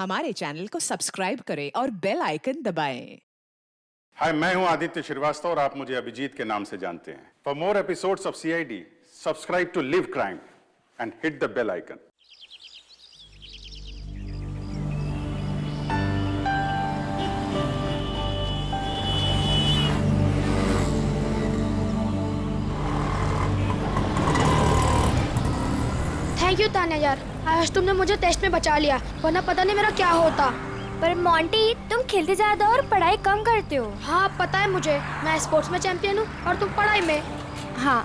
हमारे चैनल को सब्सक्राइब करें और बेल आइकन दबाएं। हाय, मैं हूं आदित्य श्रीवास्तव और आप मुझे अभिजीत के नाम से जानते हैं। For more episodes of CID, subscribe to live crime and hit the bell icon. Thank you Tanya यार, आज तुमने मुझे टेस्ट में बचा लिया, वरना पता नहीं मेरा क्या होता। पर मोंटी, तुम खेलते ज्यादा और पढ़ाई कम करते हो। हाँ पता है मुझे, मैं स्पोर्ट्स में चैंपियन हूँ और तुम पढ़ाई में। हाँ,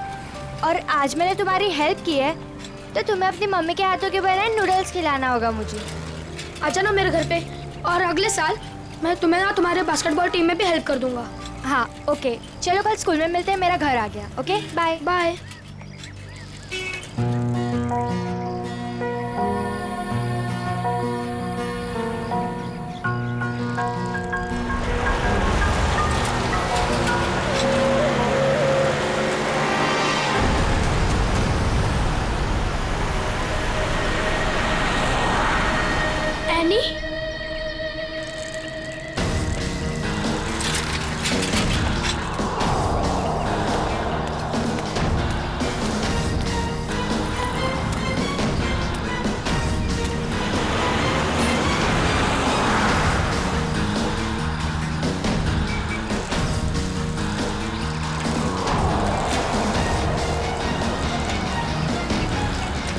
और आज मैंने तुम्हारी हेल्प की है तो तुम्हें अपनी मम्मी के हाथों के बनाए नूडल्स खिलाना होगा मुझे। आ जाना मेरे घर पे, और अगले साल मैं तुम्हें ना तुम्हारे बास्केटबॉल टीम में भी हेल्प कर दूंगा। हाँ ओके, चलो कल स्कूल में मिलते हैं, मेरा घर आ गया। Okay bye bye. एनी,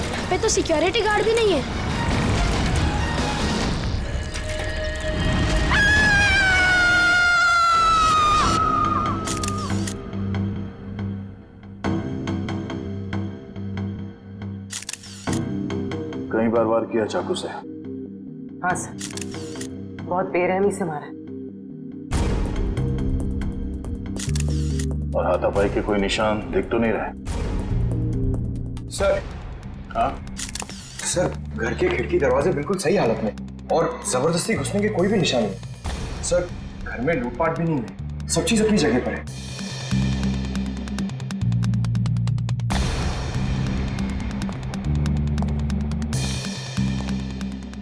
यहाँ पे तो सिक्योरिटी गार्ड भी नहीं है। कई बार वार किया चाकू से। हाँ सर, बहुत बेरहमी से मारा। और हाथापाई के कोई निशान दिख तो नहीं रहे। सर, हाँ, सर घर के खिड़की दरवाजे बिल्कुल सही हालत में और जबरदस्ती घुसने के कोई भी निशान नहीं। सर घर में लूटपाट भी नहीं है, सब चीज अपनी जगह पर है।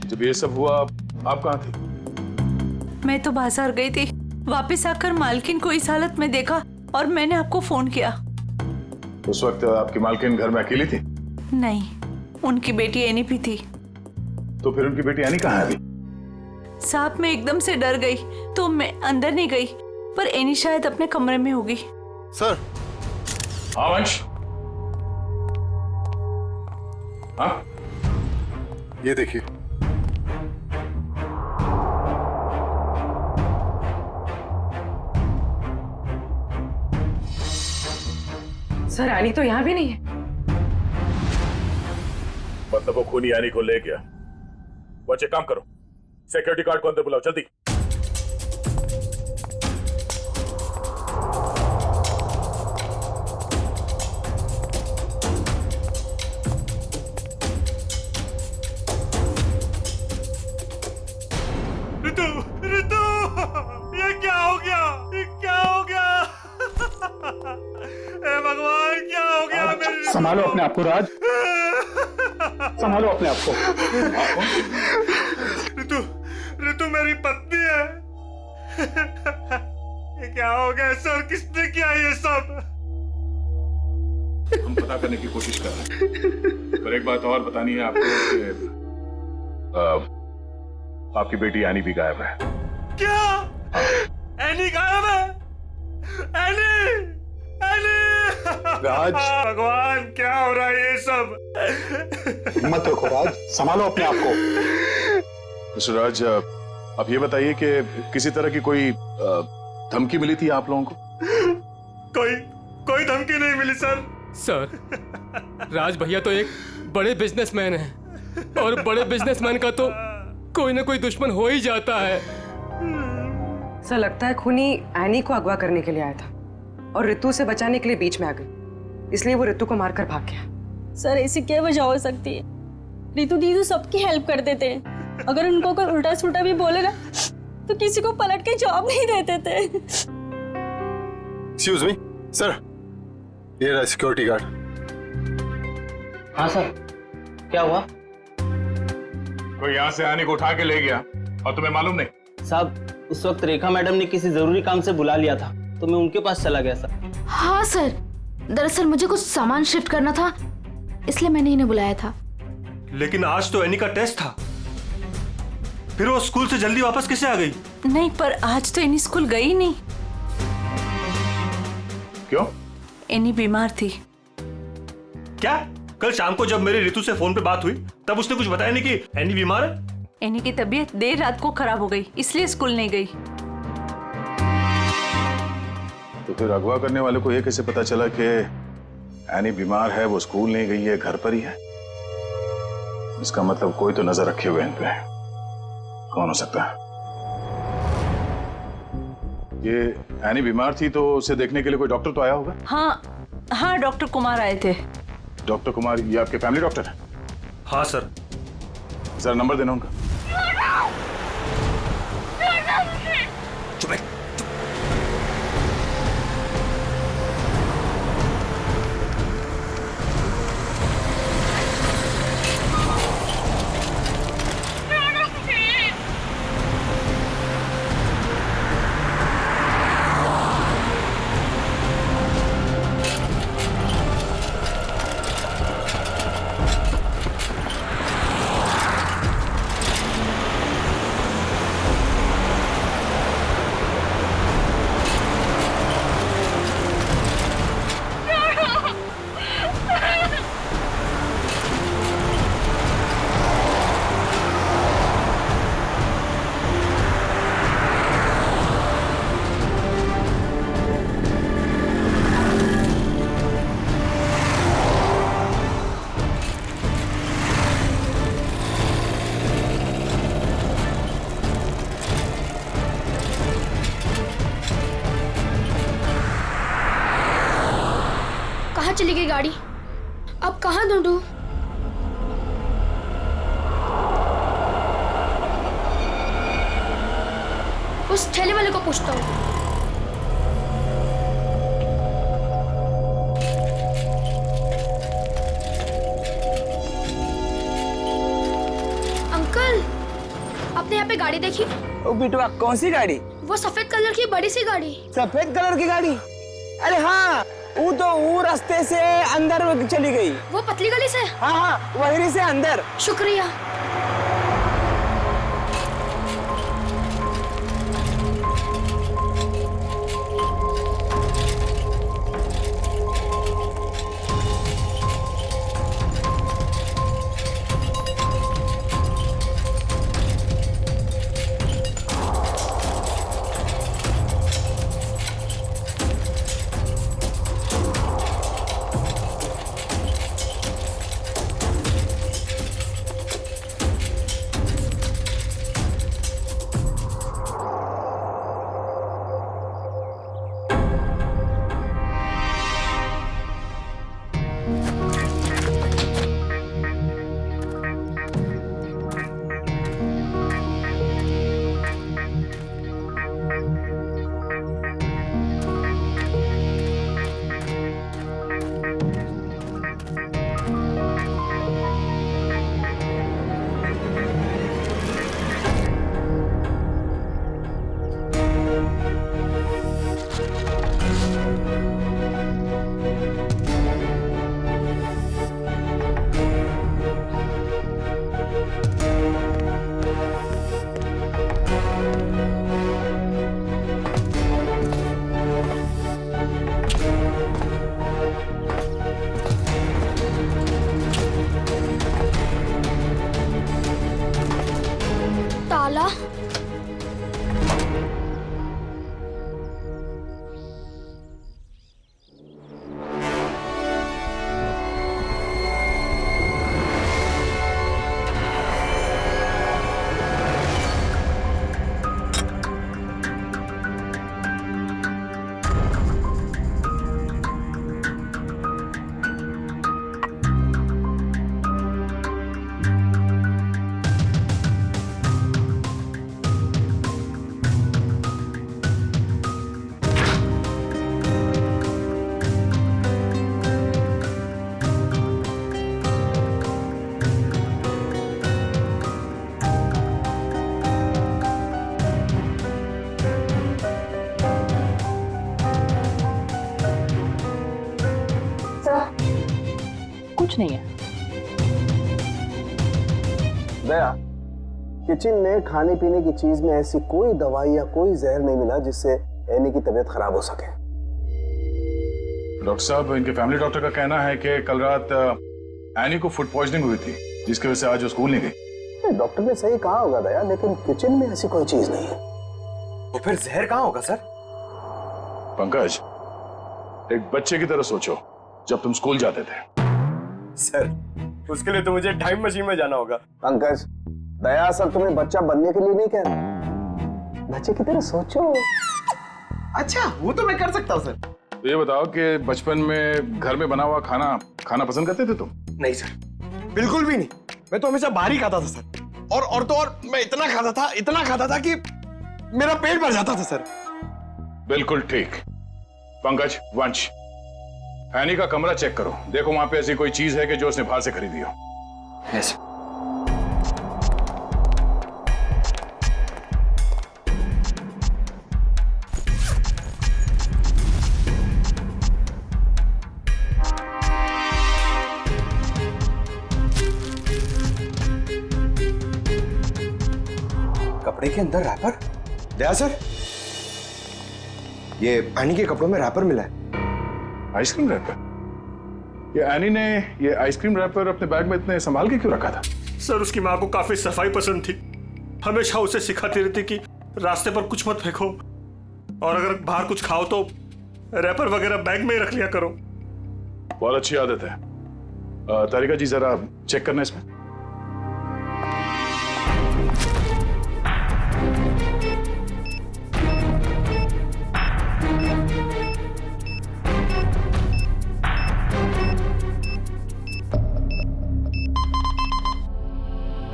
जब ये सब हुआ आप कहाँ थे? मैं तो बाजार गई थी, वापस आकर मालकिन को इस हालत में देखा और मैंने आपको फोन किया। उस वक्त आपकी मालकिन घर में अकेली थी? नहीं, उनकी बेटी एनी भी थी। तो फिर उनकी बेटी एनी कहाँ है अभी? साहब मैं एकदम से डर गई तो मैं अंदर नहीं गई, पर एनी शायद अपने कमरे में होगी। सर। हाँ वंश, हाँ ये देखिए। सर रानी तो यहाँ भी नहीं है। मतलब वो खूनी यानी को ले गया। बच्चे काम करो, सिक्योरिटी गार्ड को अंदर बुलाओ जल्दी। ऋतु, ऋतु, ये क्या हो गया? ये क्या हो गया? हे भगवान, क्या हो गया मेरी ऋतु? संभालो अपने आप को राज, संभालो अपने आप को। ऋतु, ऋतु मेरी पत्नी है। ये क्या हो गया सर? किसने किया ये सब? हम पता करने की कोशिश कर रहे हैं, पर एक बात और बतानी है आपको कि आपकी बेटी एनी भी गायब है। क्या? एनी गायब है? Any, any! राज, भगवान क्या हो रहा है ये सब? हिम्मत रखो राज, संभालो अपने आप को। मिस्टर राज, अब ये बताइए कि किसी तरह की कोई धमकी मिली थी आप लोगों को? कोई धमकी नहीं मिली सर। सर, राज भैया तो एक बड़े बिजनेसमैन हैं और बड़े बिजनेसमैन का तो कोई ना कोई दुश्मन हो ही जाता है। सर लगता है खूनी एनी को अगवा करने के लिए आया था और ऋतु से बचाने के लिए बीच में आ गई, इसलिए वो ऋतु को मारकर भाग गया। सर ऐसी क्या वजह हो सकती है? ऋतु दीदी सबकी हेल्प कर देते हैं, अगर उनको कोई उल्टा सुल्टा भी बोलेगा तो किसी को पलट के जवाब नहीं देते थे। एक्सक्यूज मी सर, ये रहा सिक्योरिटी गार्ड। हाँ सर, क्या हुआ? कोई यहाँ से आने को उठा के ले गया और तुम्हें मालूम नहीं? साहब उस वक्त रेखा मैडम ने किसी जरूरी काम से बुला लिया था तो मैं उनके पास चला गया सर। हाँ सर, दरअसल मुझे कुछ सामान शिफ्ट करना था, इसलिए मैंने इन्हें बुलाया था। लेकिन आज तो एनी का टेस्ट था, फिर वो स्कूल से जल्दी वापस कैसे आ गई? नहीं, पर आज तो एनी स्कूल गई नहीं। क्यों? एनी बीमार थी। क्या? कल शाम को जब मेरी ऋतु से फोन पे बात हुई तब उसने कुछ बताया नहीं कि एनी बीमार है? एनी की तबीयत देर रात को खराब हो गई, इसलिए स्कूल नहीं गई। तो फिर अगवा करने वाले को ये कैसे पता चला कि एनी बीमार है, वो स्कूल नहीं गई है, घर पर ही है? इसका मतलब कोई तो नजर रखे हुए इन पे। कौन हो सकता है? ये एनी बीमार थी तो उसे देखने के लिए कोई डॉक्टर तो आया होगा? हाँ, डॉक्टर कुमार आए थे। डॉक्टर कुमार, ये आपके फैमिली डॉक्टर है? हाँ सर। जरा नंबर देना उनका। चुप है। कहाँ चली गई गाड़ी? अब कहाँ ढूंढूं? उस ठेले वाले को पूछता हूँ। अंकल, आपने यहाँ पे गाड़ी देखी? ओ बिटवा, कौन सी गाड़ी? वो सफेद कलर की बड़ी सी गाड़ी। सफेद कलर की गाड़ी? अरे हाँ, वो रास्ते से अंदर चली गई। वो पतली गली से? हाँ, वहीं से अंदर। शुक्रिया। कुछ नहीं है। दया, किचन में खाने पीने की चीज में ऐसी कोई दवाई या कोई जहर नहीं मिला जिससे एनी की तबीयत खराब हो सके। डॉक्टर साहब, इनके फैमिली डॉक्टर का कहना है कि कल रात एनी को फूड पॉइजनिंग हुई थी, जिसकी वजह से आज वो स्कूल नहीं गई। डॉक्टर ने सही कहा होगा दया, लेकिन किचन में ऐसी कोई चीज नहीं है। तो फिर जहर कहाँ होगा सर? पंकज, एक बच्चे की तरह सोचो जब तुम स्कूल जाते थे। सर, उसके लिए तो मुझे टाइम मशीन में जाना होगा। पंकज, दया सर तुम्हें बच्चा बनने के लिए नहीं कह रहा, बच्चे की तरह सोचो। अच्छा, वो तो मैं कर सकता हूँ सर। तो ये बताओ कि बचपन में घर में बना हुआ खाना खाना पसंद करते थे तुम? नहीं सर, बिल्कुल भी नहीं। मैं तो हमेशा बाहर ही खाता था सर। और तो और मैं इतना खाता था कि मेरा पेट भर जाता था सर। बिल्कुल ठीक। पंकज, वंश, एनी का कमरा चेक करो, देखो वहां पे ऐसी कोई चीज है कि जो उसने बाहर से खरीदी हो। यस। कपड़े के अंदर रैपर? दया सर, ये एनी के कपड़ों में रैपर मिला है। Ice cream wrapper? ये एनी ने ये आइसक्रीम रैपर अपने बैग में इतने संभाल के क्यों रखा था? सर, उसकी माँ को काफी सफाई पसंद थी। हमेशा उसे सिखाती रहती कि रास्ते पर कुछ मत फेंको, और अगर बाहर कुछ खाओ तो रैपर वगैरह बैग में ही रख लिया करो। बहुत अच्छी आदत है। तारिका जी, जरा चेक करना इसमें।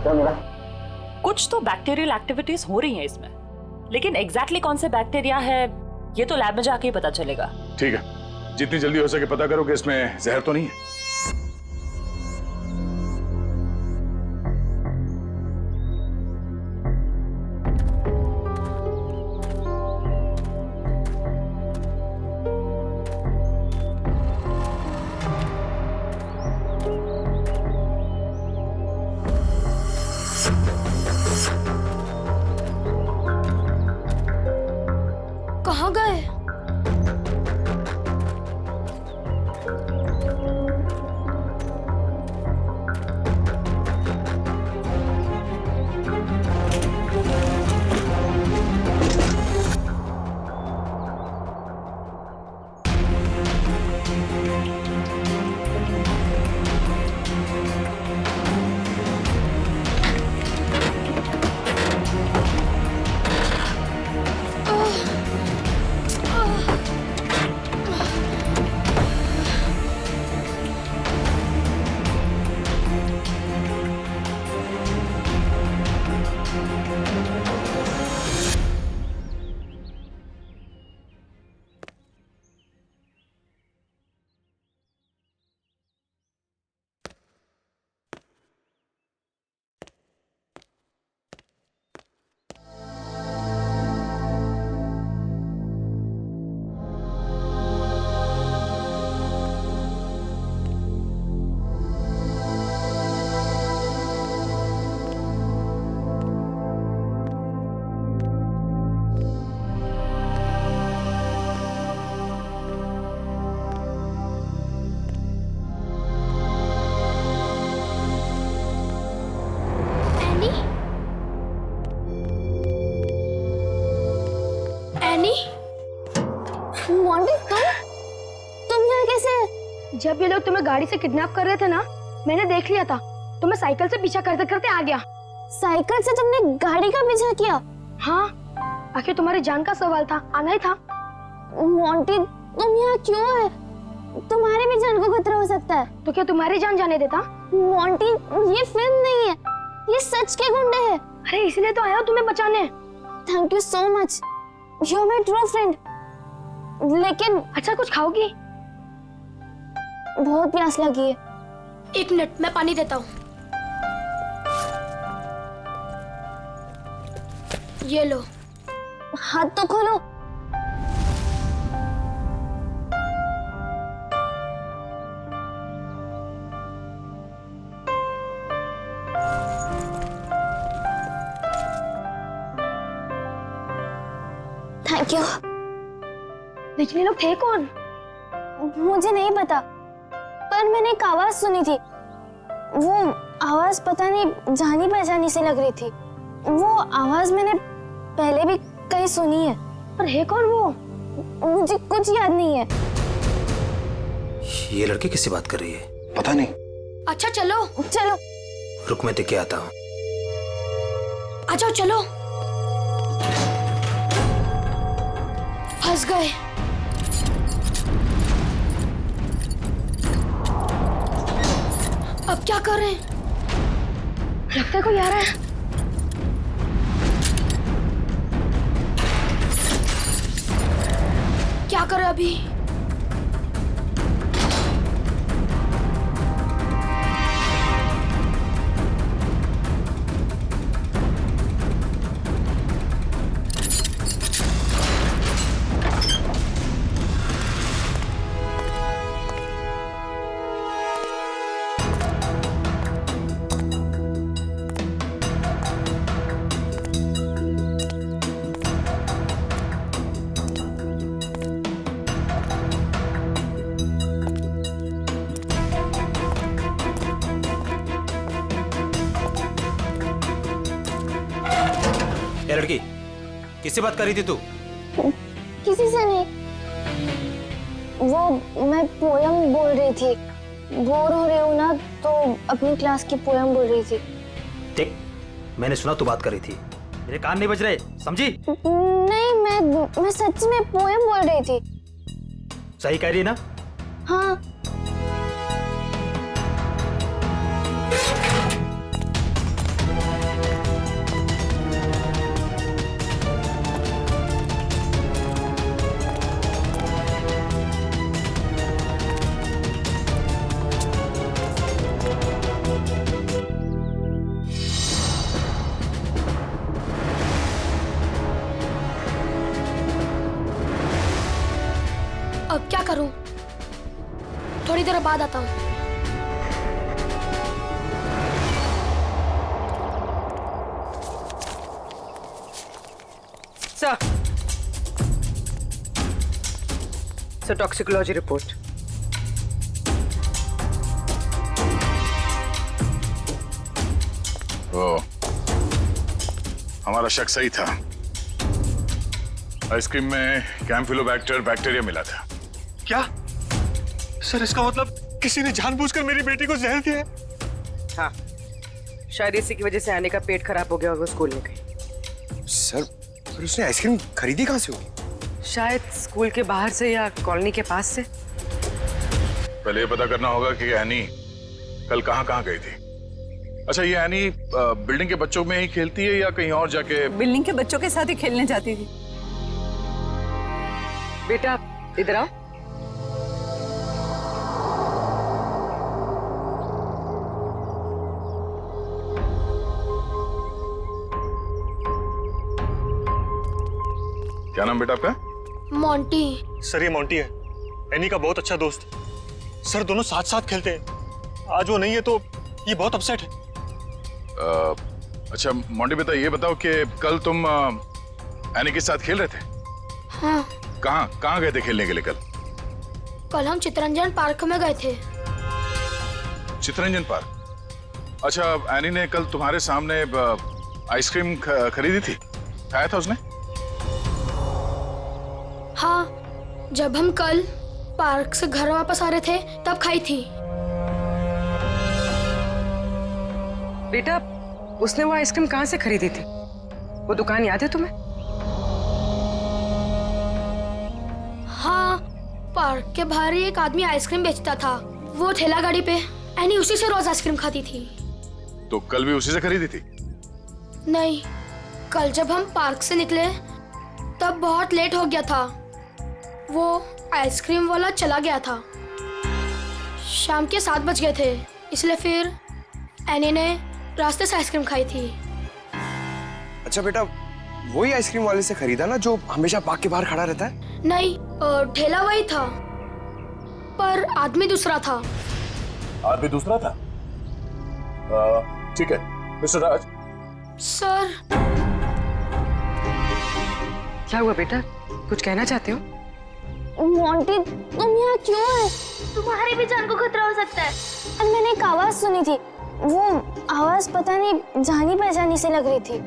क्या मिला? कुछ तो बैक्टीरियल एक्टिविटीज हो रही हैं इसमें, लेकिन एग्जैक्टली कौन से बैक्टीरिया है ये तो लैब में जाके ही पता चलेगा। ठीक है, जितनी जल्दी हो सके पता करो कि इसमें जहर तो नहीं है। कहाँ गए? तुम यहाँ कैसे? जब ये लोग तुम्हें गाड़ी से किडनैप कर रहे थे ना, मैंने देख लिया था। तो मैं साइकिल से पीछा करते करते आ गया। साइकिल से तुमने गाड़ी का पीछा किया? हाँ, आखिर तुम्हारी जान का सवाल था, आना ही था। मोंटी, तुम यहाँ क्यों है? तुम्हारी भी जान को खतरा हो सकता है। तो क्या तुम्हारी जान जाने देता? मोंटी, ये फिल्म नहीं है, ये सच के गुंडे हैं। अरे इसलिए तो आया हूँ तुम्हें बचाने। Thank you so much, you are my true friend. लेकिन अच्छा, कुछ खाओगी? बहुत प्यास लगी है। एक मिनट, मैं पानी देता हूँ। ये लो। हाथ तो खोलो। क्यों? लेकिन ये लोग थे कौन? मुझे नहीं पता, पर मैंने एक आवाज सुनी थी। वो आवाज पता नहीं जानी पहचानी सी लग रही थी। वो आवाज मैंने पहले भी कहीं सुनी है, पर है कौन वो? मुझे कुछ याद नहीं है। ये लड़की किससे बात कर रही है? पता नहीं। अच्छा चलो चलो रुक, मैं देख के आता हूँ। आ जाओ चलो। फंस गए। अब क्या करें? लगता है कोई आ रहा है। क्या करें अभी? ये लड़की किससे बात कर रही थी तू? किसी से नहीं। वो मैं पोयम बोल रही थी। बोर हो रही हूँ ना, तो अपनी क्लास की पोयम बोल रही थी। देख, मैंने सुना तू बात कर रही थी, मेरे कान नहीं बज रहे, समझी? नहीं, मैं सच में पोयम बोल रही थी। सही कह रही है ना? हाँ। अब क्या करूं? थोड़ी देर बाद आता हूं। Sir, toxicology report. ओ, हमारा शक सही था। आइसक्रीम में कैम्फिलोबैक्टर बैक्टीरिया मिला था। क्या सर, इसका मतलब किसी ने जानबूझकर मेरी बेटी को जहर दिया है? हाँ, शायद इसी की वजह से आने का पेट खराब हो गया और वो स्कूल नहीं गई। सर, पर उसने आइसक्रीम खरीदी कहाँ से होगी? शायद स्कूल के बाहर से या कॉलोनी के पास से। पहले ये पता करना होगा कि एनी कल कहाँ कहाँ गई थी। अच्छा, ये एनी बिल्डिंग के बच्चों में ही खेलती है या कहीं और जाके? बिल्डिंग के बच्चों के साथ ही खेलने जाती थी। बेटा इधर आओ। क्या नाम बेटा आपका? मोंटी। सर, ये मोंटी है, एनी का बहुत अच्छा दोस्त। सर, दोनों साथ साथ खेलते हैं। आज वो नहीं है तो ये बहुत अपसेट है। अच्छा मोंटी बेटा, ये बताओ कि कल तुम एनी के साथ खेल रहे थे? हाँ। कहाँ गए थे खेलने के लिए कल? कल हम चितरंजन पार्क में गए थे। चितरंजन पार्क? अच्छा, एनी ने कल तुम्हारे सामने आइसक्रीम खरीदी थी, खाया था उसने? हाँ, जब हम कल पार्क से घर वापस आ रहे थे तब खाई थी। बेटा, उसने वो आइसक्रीम कहाँ से खरीदी थी? वो दुकान याद है तुम्हें? हाँ, पार्क के बाहर ही एक आदमी आइसक्रीम बेचता था। वो ठेला गाड़ी पे एनी उसी से रोज आइसक्रीम खाती थी। तो कल भी उसी से खरीदी थी? नहीं, कल जब हम पार्क से निकले तब बहुत लेट हो गया था। वो आइसक्रीम वाला चला गया था। शाम के 7 बज गए थे, इसलिए फिर एनी ने रास्ते से आइसक्रीम खाई थी। अच्छा बेटा, वही आइसक्रीम वाले से खरीदा ना जो हमेशा पार्क के बाहर खड़ा रहता है? नहीं, ठेला वही था पर आदमी दूसरा था। आदमी दूसरा था? ठीक है मिस्टर राज। सर, क्या हुआ बेटा? कुछ कहना चाहते हो? मोंटी, तुम यहाँ क्यों है? तुम्हारी भी जान को खतरा हो सकता है। और मैंने एक आवाज सुनी थी, वो आवाज पता नहीं जानी पहचानी से लग रही थी।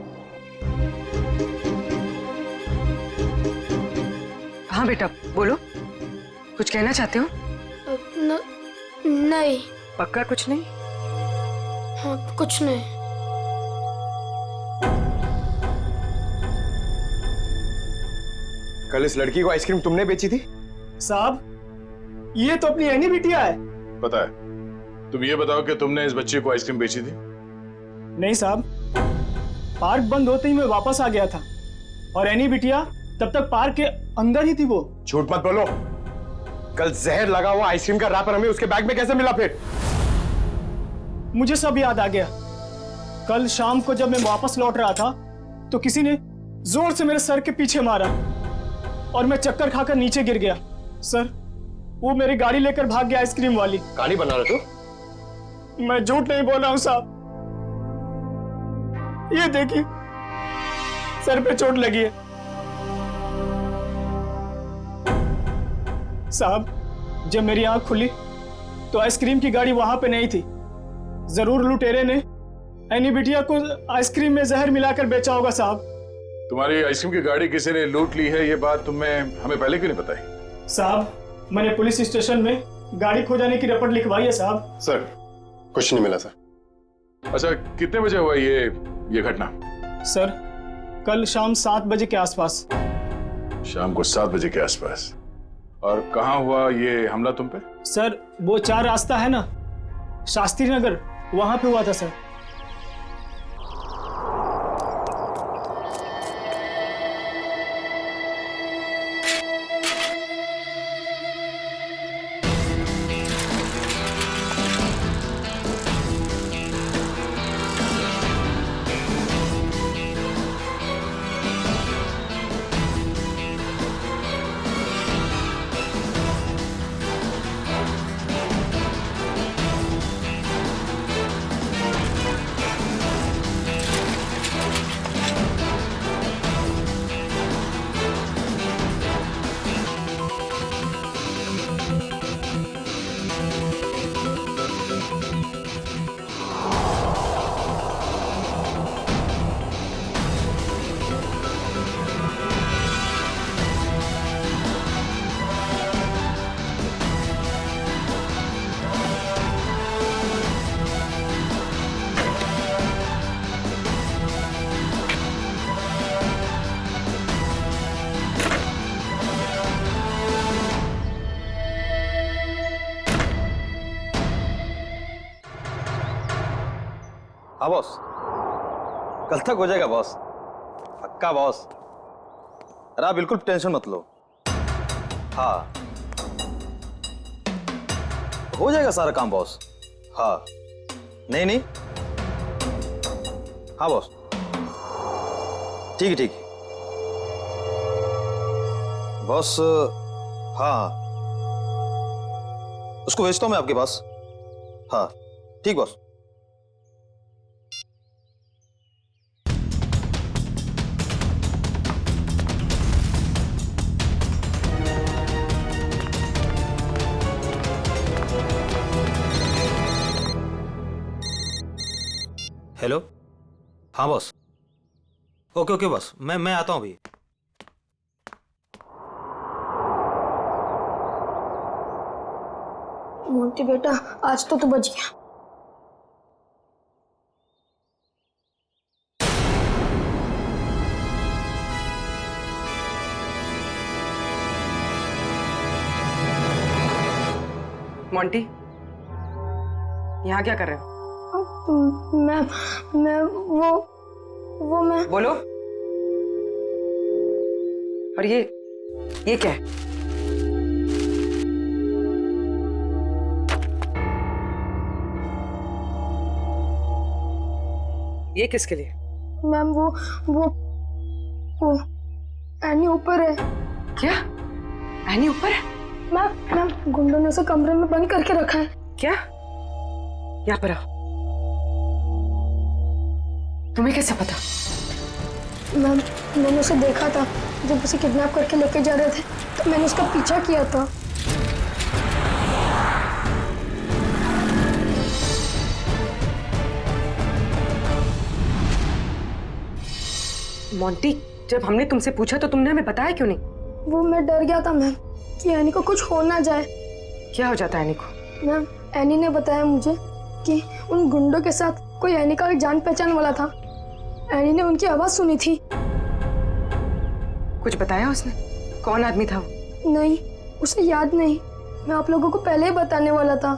हाँ बेटा बोलो, कुछ कहना चाहते हो? नहीं। पक्का कुछ नहीं? हाँ, कुछ नहीं। कल इस लड़की को आइसक्रीम तुमने बेची थी? साहब, ये तो अपनी एनी बिटिया है। पता है। तुम ये बताओ कि तुमने इस बच्चे को आइसक्रीम बेची थी? नहीं साहब, पार्क बंद होते ही मैं वापस आ गया था और एनी बिटिया तब तक पार्क के अंदर ही थी। वो झूठ मत बोलो। कल जहर लगा हुआ आइसक्रीम का रैपर हमें उसके बैग में कैसे मिला? फिर मुझे सब याद आ गया। कल शाम को जब मैं वापस लौट रहा था तो किसी ने जोर से मेरे सर के पीछे मारा और मैं चक्कर खाकर नीचे गिर गया। सर, वो मेरी गाड़ी लेकर भाग गया आइसक्रीम वाली। कहानी बना रहे तू? मैं झूठ नहीं बोल रहा हूं साहब। ये देखिए, सर पे चोट लगी है। साहब, जब मेरी आंख खुली तो आइसक्रीम की गाड़ी वहां पे नहीं थी। जरूर लुटेरे ने एनी बिटिया को आइसक्रीम में जहर मिलाकर बेचा होगा साहब। तुम्हारी आइसक्रीम की गाड़ी किसी ने लूट ली है, ये बात तुम्हें हमें पहले क्यों नहीं बताई? साहब, मैंने पुलिस स्टेशन में गाड़ी खो जाने की रिपोर्ट लिखवाई है साहब। सर, कुछ नहीं मिला सर। अच्छा, कितने बजे हुआ ये घटना? सर, कल शाम 7 बजे के आसपास। शाम को 7 बजे के आसपास। और कहाँ हुआ ये हमला तुम पे? सर, वो 4 रास्ता है ना, शास्त्री नगर, वहां पे हुआ था सर। हाँ बॉस, कल तक हो जाएगा बॉस, पक्का बॉस। अरे आप बिल्कुल टेंशन मत लो। हाँ, हो जाएगा सारा काम बॉस। हाँ, नहीं नहीं, हाँ बॉस, ठीक है ठीक है बॉस। हाँ, उसको भेजता हूँ मैं आपके पास। हाँ ठीक बॉस। हेलो, हाँ बॉस। ओके ओके बॉस, मैं आता हूँ अभी। मोंटी बेटा, आज तो तू बच गया। मोंटी, यहाँ क्या कर रहे हो? मैं वो मैं बोलो। और ये क्या है? ये किसके लिए? मैम, वो एनी ऊपर है। क्या? एनी ऊपर है? मैम, गुंडों ने उसे कमरे में बंद करके रखा है। क्या? यहाँ पर आओ। तुम्हें कैसे पता? मैम, मैंने उसे देखा था। जब उसे किडनैप करके लेके जा रहे थे तो मैंने उसका पीछा किया था। मोंटी, जब हमने तुमसे पूछा तो तुमने हमें बताया क्यों नहीं? वो मैं डर गया था मैम कि एनी को कुछ हो ना जाए। क्या हो जाता है एनी को? मैम एनी ने बताया मुझे कि उन गुंडों के साथ कोई एनी का जान पहचान वाला था। एनी ने उनकी आवाज सुनी थी। कुछ बताया उसने? कौन आदमी था वो? नहीं, उसे याद नहीं। मैं आप लोगों को पहले ही बताने वाला था,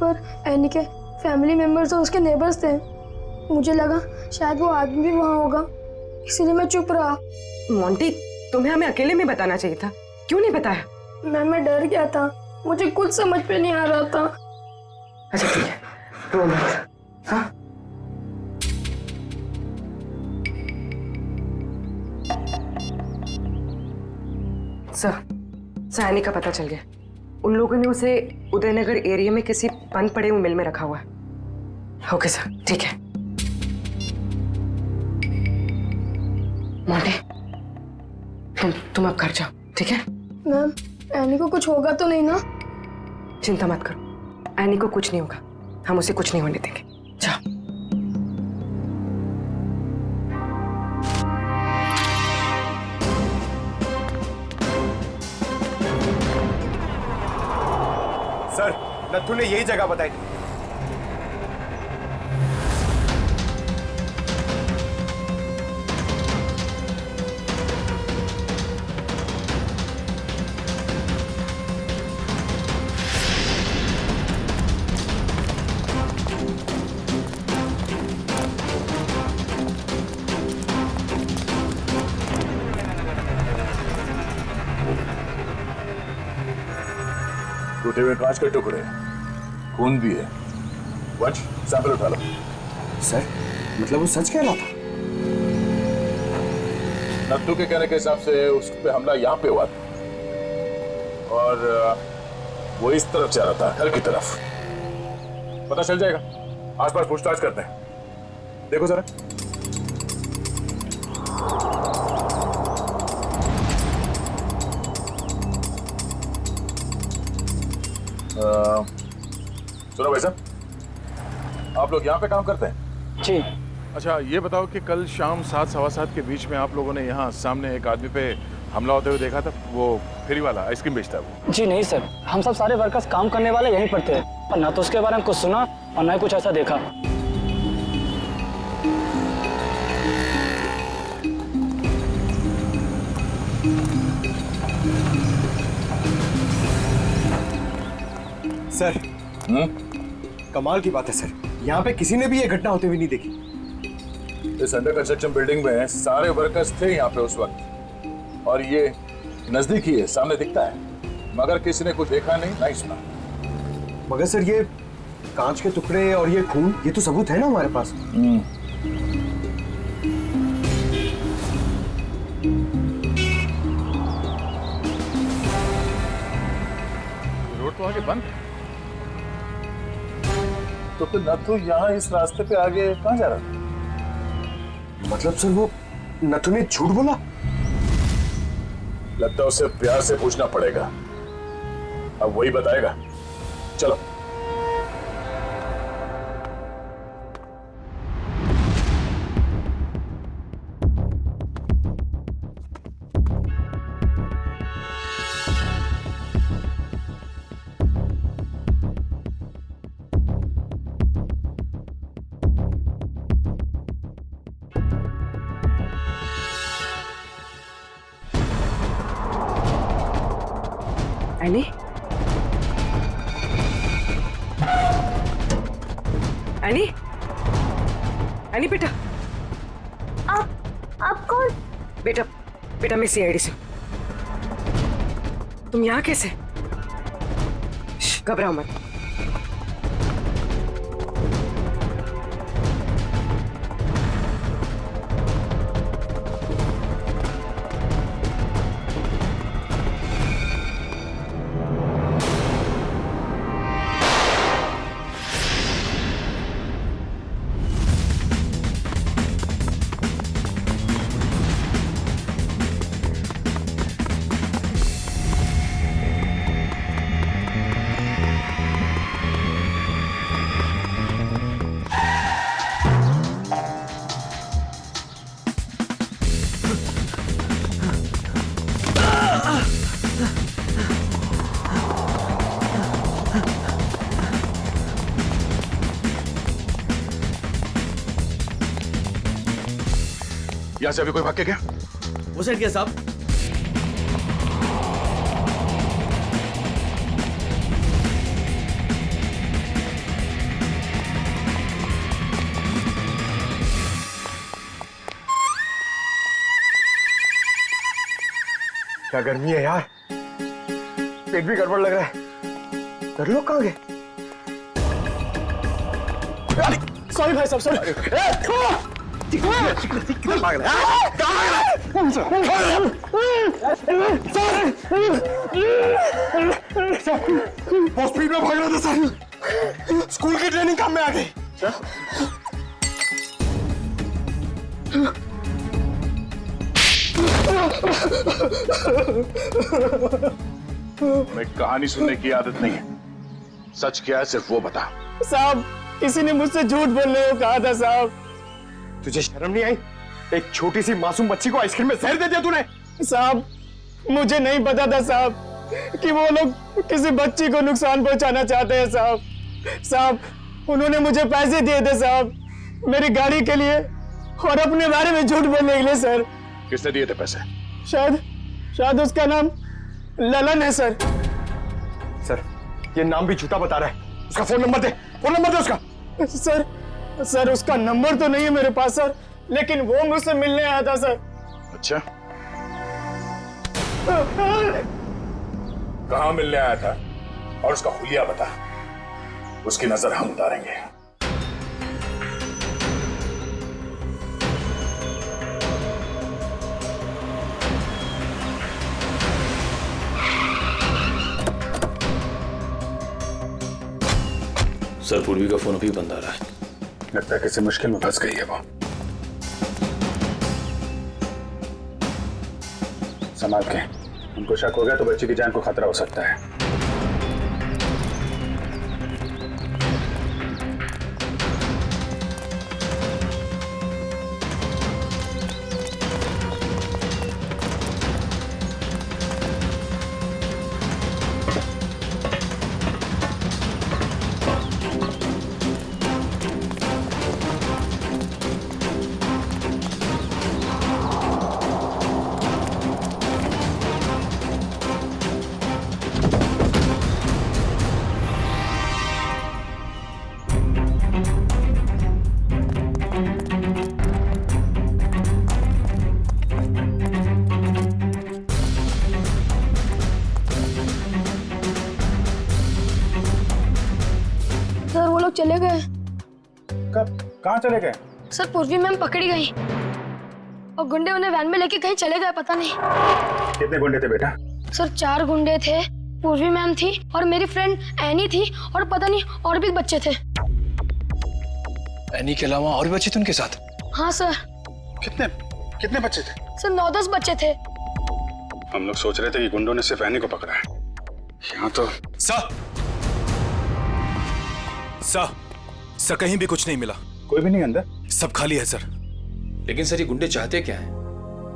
पर एनी के फैमिली मेंबर्स और उसके नेबर्स थे। मुझे लगा शायद वो आदमी भी वहाँ होगा, इसीलिए मैं चुप रहा। मोंटी, तुम्हें हमें अकेले में बताना चाहिए था, क्यों नहीं बताया? मैं डर गया था, मुझे कुछ समझ में नहीं आ रहा था। अच्छा ठीक है, रो मत। हाँ? सर, एनी का पता चल गया। उन लोगों ने उसे उदयनगर एरिया में किसी बंद पड़े हुए मिल में रखा हुआ है। ओके सर, ठीक है। मोंटी, तुम अब घर जाओ, ठीक है? मैम, एनी को कुछ होगा तो नहीं ना? चिंता मत करो, एनी को कुछ नहीं होगा। हम उसे कुछ नहीं होने देंगे। जाओ। सर, नथु ने यही जगह बताई थी। टूटे हुए कांच के टुकड़े, खून भी है। वंश, सैंपल उठा लो। सर, मतलब वो सच कह रहा था? नत्थू के कहने के हिसाब से उस पे हमला यहाँ पे हुआ था और वो इस तरफ जा रहा था, घर की तरफ। पता चल जाएगा, आसपास पूछताछ करते हैं। देखो जरा। सुनो भाई साहब, आप लोग यहाँ पे काम करते हैं? जी। अच्छा, ये बताओ कि कल शाम 7 सवा 7 के बीच में आप लोगों ने यहाँ सामने एक आदमी पे हमला होते हुए देखा था? वो फेरी वाला, आइसक्रीम बेचता है वो। जी नहीं सर, हम सब सारे वर्कर्स काम करने वाले यहीं पर थे, पर ना तो उसके बारे में कुछ सुना और ना ही कुछ ऐसा देखा। सर, कमाल की बात है सर, यहाँ पे किसी ने भी ये घटना होते हुए नहीं देखी। इस अंडर कंस्ट्रक्शन बिल्डिंग में सारे वर्कर्स थे यहाँ पे उस वक्त, और ये नजदीक ही है, सामने दिखता है, मगर किसी ने कुछ देखा नहीं, नहीं सुना। मगर सर, ये कांच के टुकड़े और ये खून, ये तो सबूत है ना हमारे पास। रोड तो आगे बंद है, तो फिर नथु यहाँ इस रास्ते पे आगे कहाँ जा रहा था? मतलब सर, वो नथु ने झूठ बोला? लगता है उसे प्यार से पूछना पड़ेगा, अब वही बताएगा। चलो। एनी? एनी? एनी बेटा, आप कौन? बेटा, बेटा मैं सीआईडी से। तुम यहाँ कैसे? घबराओ मत। यहाँ से अभी कोई भाग के गया? वो साइड क्या साहब? क्या गर्मी है यार, पेट भी गड़बड़ लग रहा है। कर लोग कहाँ गए? सॉरी भाई साहब, सॉरी। किधर भाग रहा है? बहुत स्पीड में भाग रहा था सर। स्कूल की ट्रेनिंग काम में आ गई। मैं कहानी सुनने की आदत नहीं है, सच क्या है सिर्फ वो बता। साहब, किसी ने मुझसे झूठ बोलने को कहा था साहब। तुझे शर्म नहीं आई? एक छोटी सी मासूम बच्ची को आइसक्रीम में जहर दे दिया तूने। साहब, मुझे नहीं पता था साहब कि वो लोग किसी बच्ची को नुकसान पहुंचाना चाहते हैं साहब। साहब, उन्होंने मुझे पैसे दिए थे साहब, मेरी गाड़ी के लिए और अपने बारे में झूठ बोलने के लिए सर। किसने दिए थे पैसे? शायद उसका नाम ललन है सर। सर, ये नाम भी झूठा बता रहा है। उसका फोन नंबर दे, फोन नंबर दे उसका। सर उसका नंबर तो नहीं है मेरे पास सर, लेकिन वो मुझसे मिलने आया था सर। अच्छा, कहाँ मिलने आया था और उसका हुलिया बता, उसकी नजर हम उतारेंगे। सर, पूर्वी का फोन अभी बंद आ रहा है। लगता है किसी मुश्किल में फंस गई है वो। संभाल के, उनको शक हो गया तो बच्ची की जान को खतरा हो सकता है। सर, वो लोग चले गए। कब? कहाँ चले गए? सर, पूर्वी मैम पकड़ी गई और गुंडे उन्हें वैन में लेके कहीं चले गए, पता नहीं। कितने गुंडे थे बेटा? सर, 4 गुंडे थे। पूर्वी मैम थी और मेरी फ्रेंड एनी थी और पता नहीं और भी बच्चे थे। एनी के अलावा और भी बच्चे थे उनके साथ? हाँ सर। कितने बच्चे थे? सर, 9-10 बच्चे थे। हम लोग सोच रहे थे कि गुंडों ने सिर्फ एनी को पकड़ा है। यहाँ तो सर कहीं भी कुछ नहीं मिला। कोई भी नहीं अंदर? सब खाली है सर। लेकिन सर, ये गुंडे चाहते क्या हैं?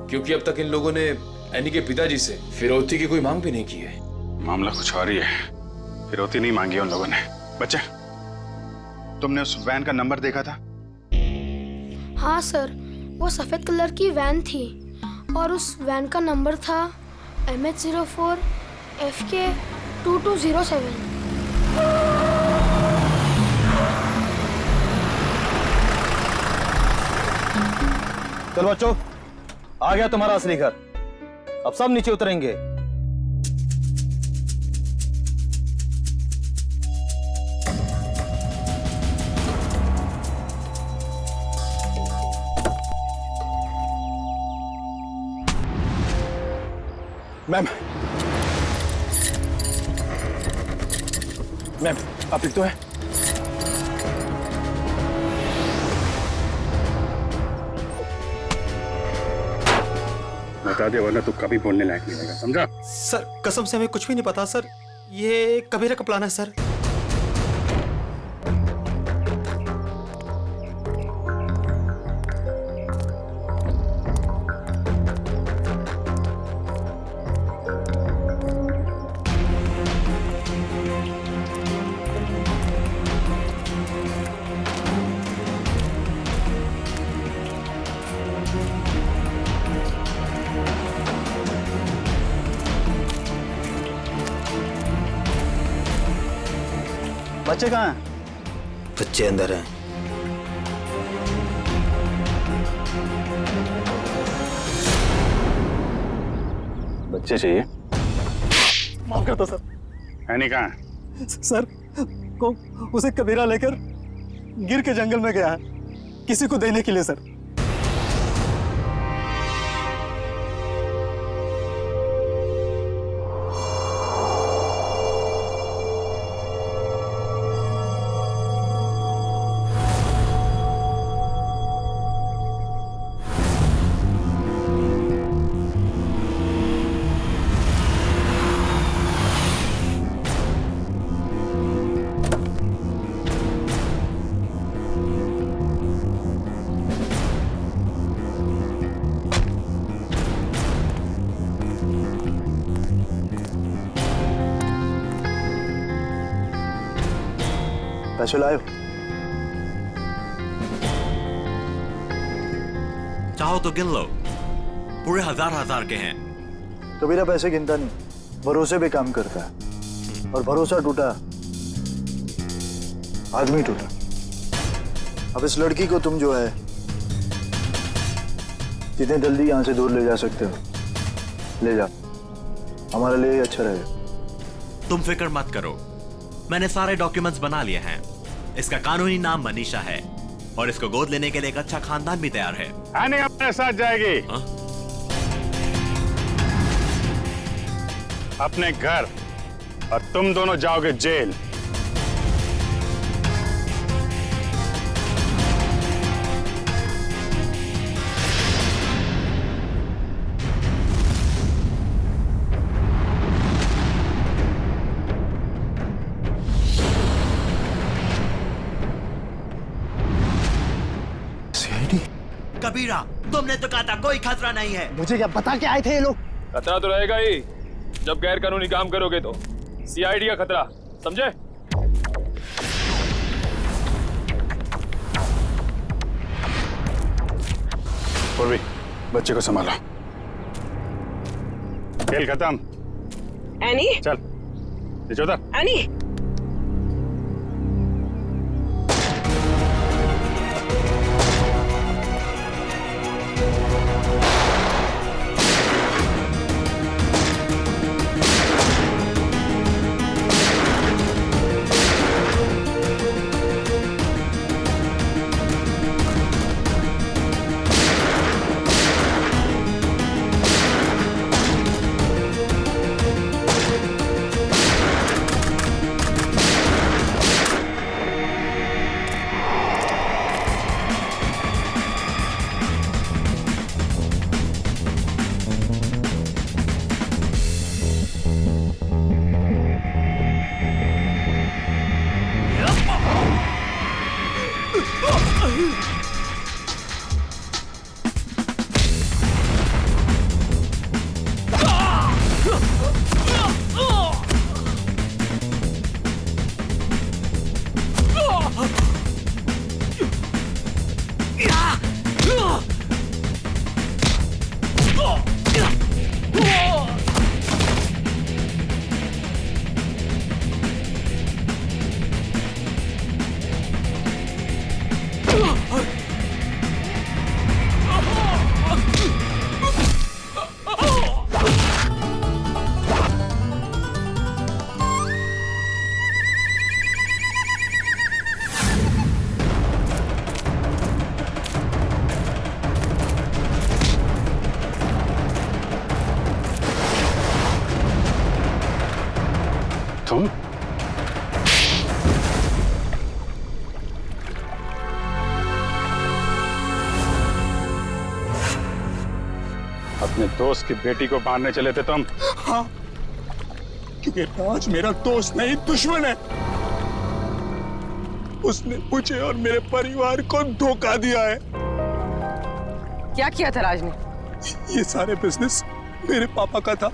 क्योंकि अब तक इन लोगों ने एनी के पिताजी से फिरौती की कोई मांग भी नहीं की है। मामला कुछ और ही है। फिरौती नहीं मांगी उन लोगों ने। बच्चे, तुमने उस वैन का नंबर देखा था? हाँ सर, वो सफेद कलर की वैन थी और उस वैन का नंबर था MH04 FK 2207। चलो बच्चों, आ गया तुम्हारा असली घर। अब सब नीचे उतरेंगे। मैम, आप ठीक तो है? बता दे वरना तू कभी बोलने लायक नहीं रहेगा, समझा? सर, कसम से हमें कुछ भी नहीं पता सर। ये कबीरा का प्लान है सर। बच्चे कहाँ हैं? बच्चे अंदर हैं। बच्चे चाहिए? माफ करता सर। एनी कहाँ है? सर को उसे कबीरा लेकर गिर के जंगल में गया है, किसी को देने के लिए सर। पैसे लाए हो? चाहो तो गिन लो, पूरे हजार के हैं। कबीरा पैसे गिनता नहीं, भरोसे पे काम करता है, और भरोसा टूटा आदमी टूटा। अब इस लड़की को तुम जो है जितने जल्दी यहाँ से दूर ले जा सकते हो ले जाओ, हमारे लिए अच्छा रहेगा। तुम फिक्र मत करो, मैंने सारे डॉक्यूमेंट्स बना लिए हैं। इसका कानूनी नाम मनीषा है और इसको गोद लेने के लिए एक अच्छा खानदान भी तैयार है। एनी अपने साथ जाएगी। अपने घर, और तुम दोनों जाओगे जेल। कबीरा, तुमने तो कहा था कोई खतरा नहीं है। मुझे क्या पता क्या आए थे ये लोग? खतरा तो रहेगा ही जब गैर कानूनी काम करोगे तो। सीआईडी का खतरा, समझे? पूर्वी, बच्चे को संभालो। खेल खत्म। एनी, चल नीचे उतर। एनी, तुम अपने दोस्त की बेटी को मारने चले थे तुम? हाँ, क्योंकि राज मेरा दोस्त नहीं दुश्मन है। उसने मुझे और मेरे परिवार को धोखा दिया है। क्या किया था राज ने? ये सारे बिजनेस मेरे पापा का था।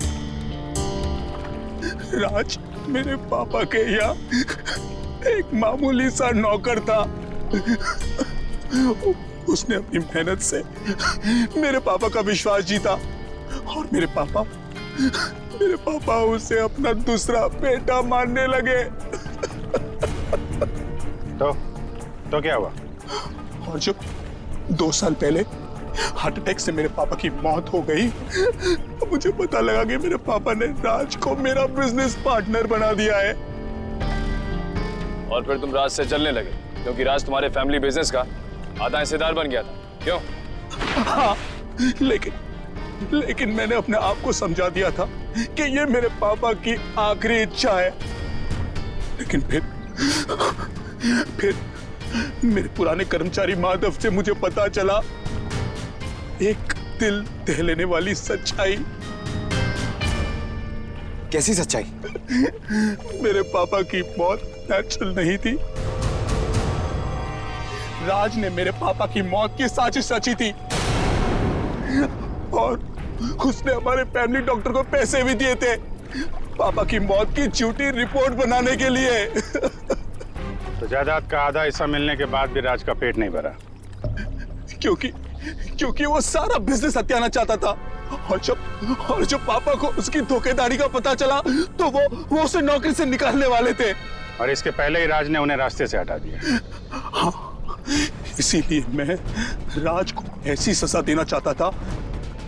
राज मेरे पापा के यहाँ एक मामूली सा नौकर था। उसने अपनी मेहनत से मेरे पापा का विश्वास जीता और मेरे पापा उसे अपना दूसरा बेटा मानने लगे। तो क्या हुआ? और जब 2 साल पहले हार्ट अटैक से मेरे पापा की मौत हो गई, तो मुझे पता लगा कि मेरे पापा ने राज को मेरा बिजनेस पार्टनर बना दिया है। और फिर तुम राज से चलने लगे क्योंकि राज तुम्हारे फैमिली बिजनेस का आधा हिस्सेदार बन गया था, क्यों? हाँ, लेकिन मैंने अपने आप को समझा दिया था कि ये मेरे पापा की आखिरी इच्छा है। लेकिन फिर मेरे पुराने कर्मचारी माधव से मुझे पता चला एक दिल दहलाने वाली सच्चाई। कैसी सच्चाई? मेरे पापा की मौत नेचुरल नहीं थी। राज ने मेरे पापा की मौत की साजिश रची थी और उसने हमारे फैमिली डॉक्टर को पैसे भी दिए थे पापा की मौत की झूठी रिपोर्ट बनाने के लिए। तो जायदाद का आधा हिस्सा मिलने के बाद भी राज का पेट नहीं भरा, क्योंकि वो सारा बिजनेस हत्याना चाहता था। और जब पापा को उसकी धोखेधारी का पता चला तो वो उसे नौकरी से निकालने वाले थे। और इसके पहले ही राज ने उन्हें रास्ते से हटा दिया। हाँ, इसीलिए मैं राज को ऐसी सजा देना चाहता था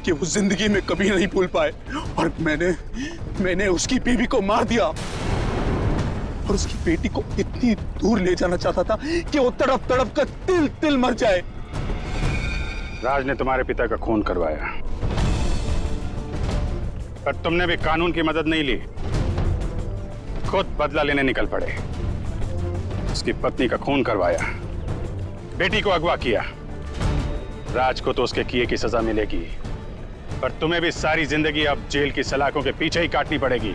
कि वो जिंदगी में कभी नहीं भूल पाए। और मैंने उसकी बीवी को मार दिया और उसकी बेटी को इतनी दूर ले जाना चाहता था कि वो तड़प तड़प कर तिल तिल मर जाए। राज ने तुम्हारे पिता का खून करवाया, पर तुमने भी कानून की मदद नहीं ली, खुद बदला लेने निकल पड़े। उसकी पत्नी का खून करवाया, बेटी को अगवा किया। राज को तो उसके किए की सजा मिलेगी, पर तुम्हें भी सारी जिंदगी अब जेल की सलाखों के पीछे ही काटनी पड़ेगी।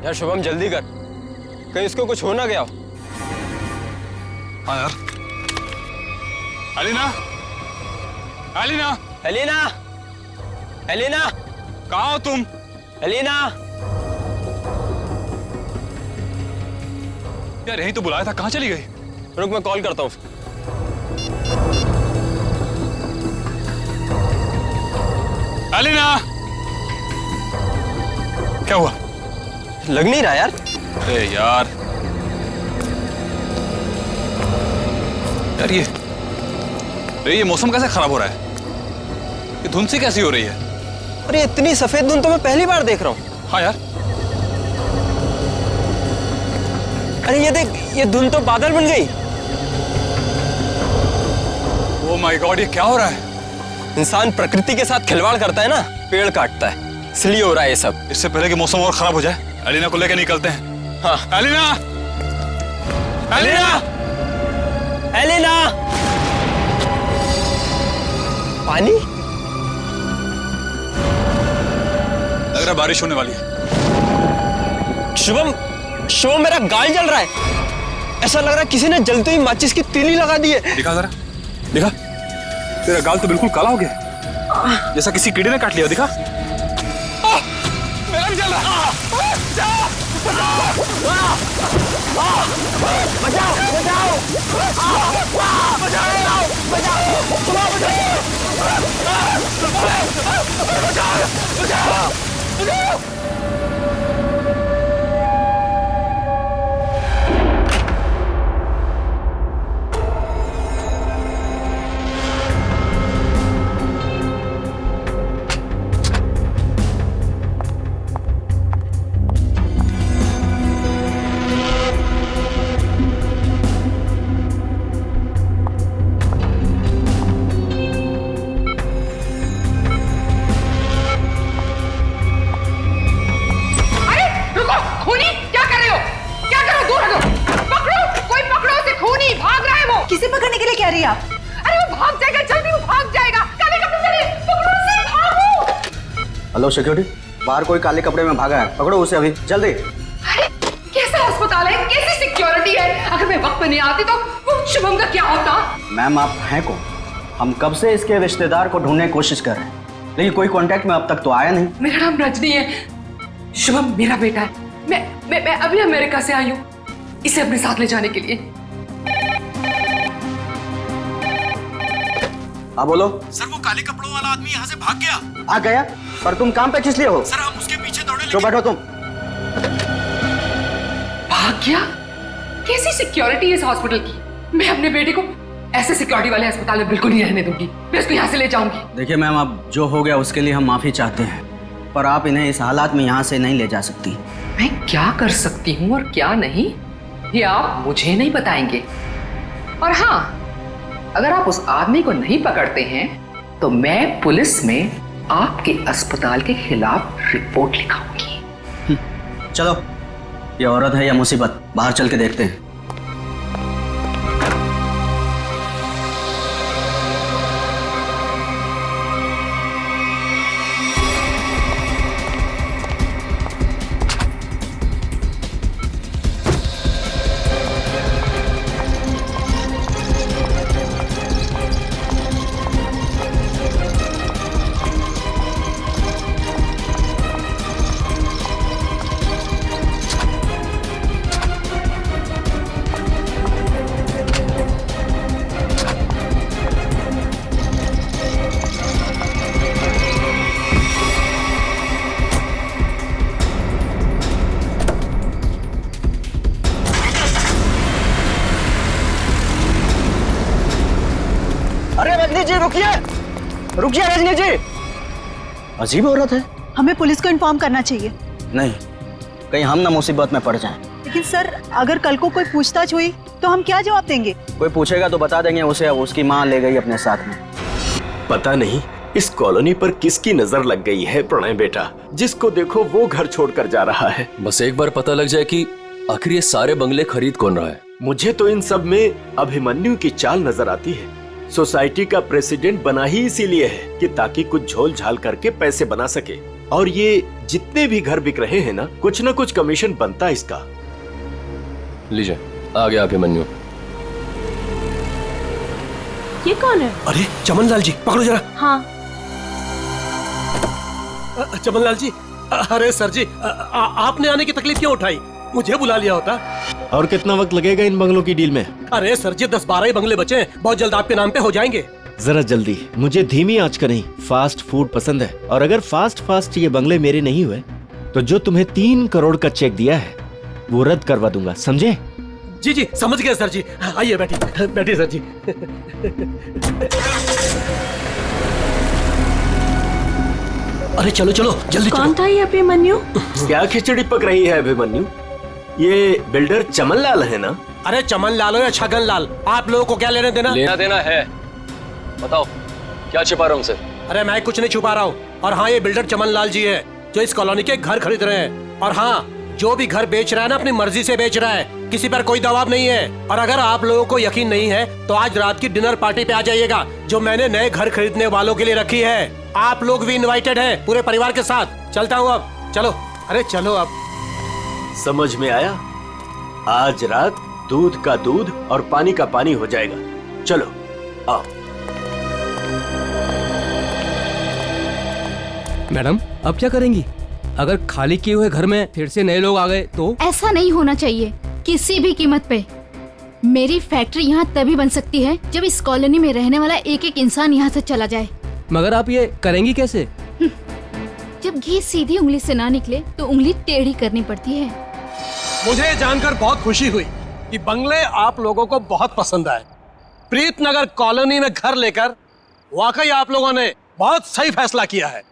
यार शुभम जल्दी कर, कहीं इसको कुछ हो ना गया हो। हाँ यार। अलीना, अलीना, एलिना, एलिना, कहाँ हो तुम? एलिना। यार यही तो बुलाया था, कहाँ चली गई? रुक मैं कॉल करता हूँ। एलिना, क्या हुआ? लग नहीं रहा यार। अरे यार ये मौसम कैसे खराब हो रहा है? ये धुंध सी कैसी हो रही है? अरे इतनी सफेद धुंध तो मैं पहली बार देख रहा हूँ। हाँ यार। अरे ये देख, ये धुंध तो बादल बन गई। ओह माय गॉड, ये क्या हो रहा है? इंसान प्रकृति के साथ खिलवाड़ करता है ना, पेड़ काटता है, इसलिए हो रहा है ये सब। इससे पहले कि मौसम और खराब हो जाए, एलिना को लेकर निकलते हैं। हाँ। एलिना, एलिना, एलिना। पानी? लग रहा है बारिश होने वाली है। शुभम, मेरा गाल जल रहा है। ऐसा लग रहा है किसी ने जलती हुई माचिस की तीली लगा दी है। दिखा जरा, दिखा। तेरा गाल तो बिल्कुल काला हो गया, जैसा किसी कीड़े ने काट लिया। दिखा। मेरा भी जल रहा है। हेलो सिक्योरिटी, बाहर कोई काले कपड़े में भागा है, पकड़ो उसे अभी जल्दी। अरे कैसा अस्पताल है, कैसी सिक्योरिटी है? अगर मैं वक्त पे नहीं आती तो वो शुभम का क्या होता? मैम आप हैं कौन? हम कब से इसके रिश्तेदार को ढूंढने की कोशिश कर रहे हैं, लेकिन कोई कांटेक्ट में अब तक तो आया नहीं। मेरा नाम रजनी है, शुभम मेरा बेटा है। मैं अभी अमेरिका से आई हूँ इसे अपने साथ ले जाने के लिए। हाँ बोलो। सर वो काले कपड़ों वाला आदमी यहाँ से भाग गया। भाग गया? पर तुम काम पे किस लिए हो? सर हम उसके पीछे दौड़े। जो बैठो तुम। भाग गया? कैसी सिक्योरिटी है इस हॉस्पिटल की? मैं अपने बेटे को ऐसे सिक्योरिटी वाले अस्पताल में बिल्कुल नहीं रहने दूंगी। मैं उसको यहाँ से ले जाऊंगी। देखिए मैम, अब जो हो गया उसके लिए हम माफी चाहते हैं, पर आप इन्हें इस हालात में यहाँ से नहीं ले जा सकती। मैं क्या कर सकती हूँ और क्या नहीं, ये आप मुझे नहीं बताएंगे। और हाँ, अगर आप उस आदमी को नहीं पकड़ते हैं तो मैं पुलिस में आपके अस्पताल के खिलाफ रिपोर्ट लिखाऊंगी। चलो, ये औरत है या मुसीबत, बाहर चल के देखते हैं। रुकिए रजनी जी, अजीब औरत है। हमें पुलिस को इन्फॉर्म करना चाहिए। नहीं, कहीं हम ना मुसीबत में पड़ जाएं। लेकिन सर, अगर कल को कोई पूछताछ हुई तो हम क्या जवाब देंगे? कोई पूछेगा तो बता देंगे उसे उसकी माँ ले गई अपने साथ में। पता नहीं इस कॉलोनी पर किसकी नजर लग गई है प्रणय बेटा, जिसको देखो वो घर छोड़कर जा रहा है। बस एक बार पता लग जाए कि आखिर ये सारे बंगले खरीद कौन रहा है। मुझे तो इन सब में अभिमन्यु की चाल नजर आती है। सोसाइटी का प्रेसिडेंट बना ही इसीलिए है कि ताकि कुछ झोल झाल करके पैसे बना सके, और ये जितने भी घर बिक रहे हैं ना कुछ कमीशन बनता है इसका। लीजिए, आ गया अभिमन्यु। ये कौन है? अरे चमन लाल जी, पकड़ो जरा। हाँ। चमन लाल जी, अरे सर जी, आपने आने की तकलीफ क्यों उठाई? मुझे बुला लिया होता। और कितना वक्त लगेगा इन बंगलों की डील में? अरे सर जी, 10-12 ही बंगले बचे हैं, बहुत जल्द आपके नाम पे हो जाएंगे। जरा जल्दी, मुझे धीमी आंच का नहीं फास्ट फूड पसंद है, और अगर फास्ट ये बंगले मेरे नहीं हुए तो जो तुम्हें 3 करोड़ का चेक दिया है वो रद्द करवा दूंगा, समझे? जी जी समझ गया सर जी। आइए बैठिए सर जी। अरे चलो जल्दी। कौन था ये अभिमन्यु? क्या खिचड़ी पक रही है अभिमन्यु? ये बिल्डर चमन लाल है ना? अरे चमन लाल हो या छगन लाल, आप लोगों को क्या लेना देना है? बताओ, क्या छिपा रहा हूँ सर? अरे मैं कुछ नहीं छुपा रहा हूँ। और हाँ, ये बिल्डर चमन लाल जी है जो इस कॉलोनी के घर खरीद रहे हैं। और हाँ, जो भी घर बेच रहा है ना अपनी मर्जी से बेच रहा है, किसी पर कोई दबाव नहीं है। और अगर आप लोगों को यकीन नहीं है तो आज रात की डिनर पार्टी पे आ जाइएगा जो मैंने नए घर खरीदने वालों के लिए रखी है। आप लोग भी इनवाइटेड हैं पूरे परिवार के साथ। चलता हूँ अब, चलो। अरे चलो अब। समझ में आया? आज रात दूध का दूध और पानी का पानी हो जाएगा। चलो आओ। मैडम, अब क्या करेंगी? अगर खाली किए हुए घर में फिर से नए लोग आ गए तो? ऐसा नहीं होना चाहिए किसी भी कीमत पे। मेरी फैक्ट्री यहाँ तभी बन सकती है जब इस कॉलोनी में रहने वाला एक इंसान यहाँ से चला जाए। मगर आप ये करेंगी कैसे? जब घी सीधी उंगली से ना निकले तो उंगली टेढ़ी करनी पड़ती है। मुझे जानकर बहुत खुशी हुई कि बंगले आप लोगों को बहुत पसंद आए। प्रीतनगर कॉलोनी में घर लेकर वाकई आप लोगों ने बहुत सही फैसला किया है।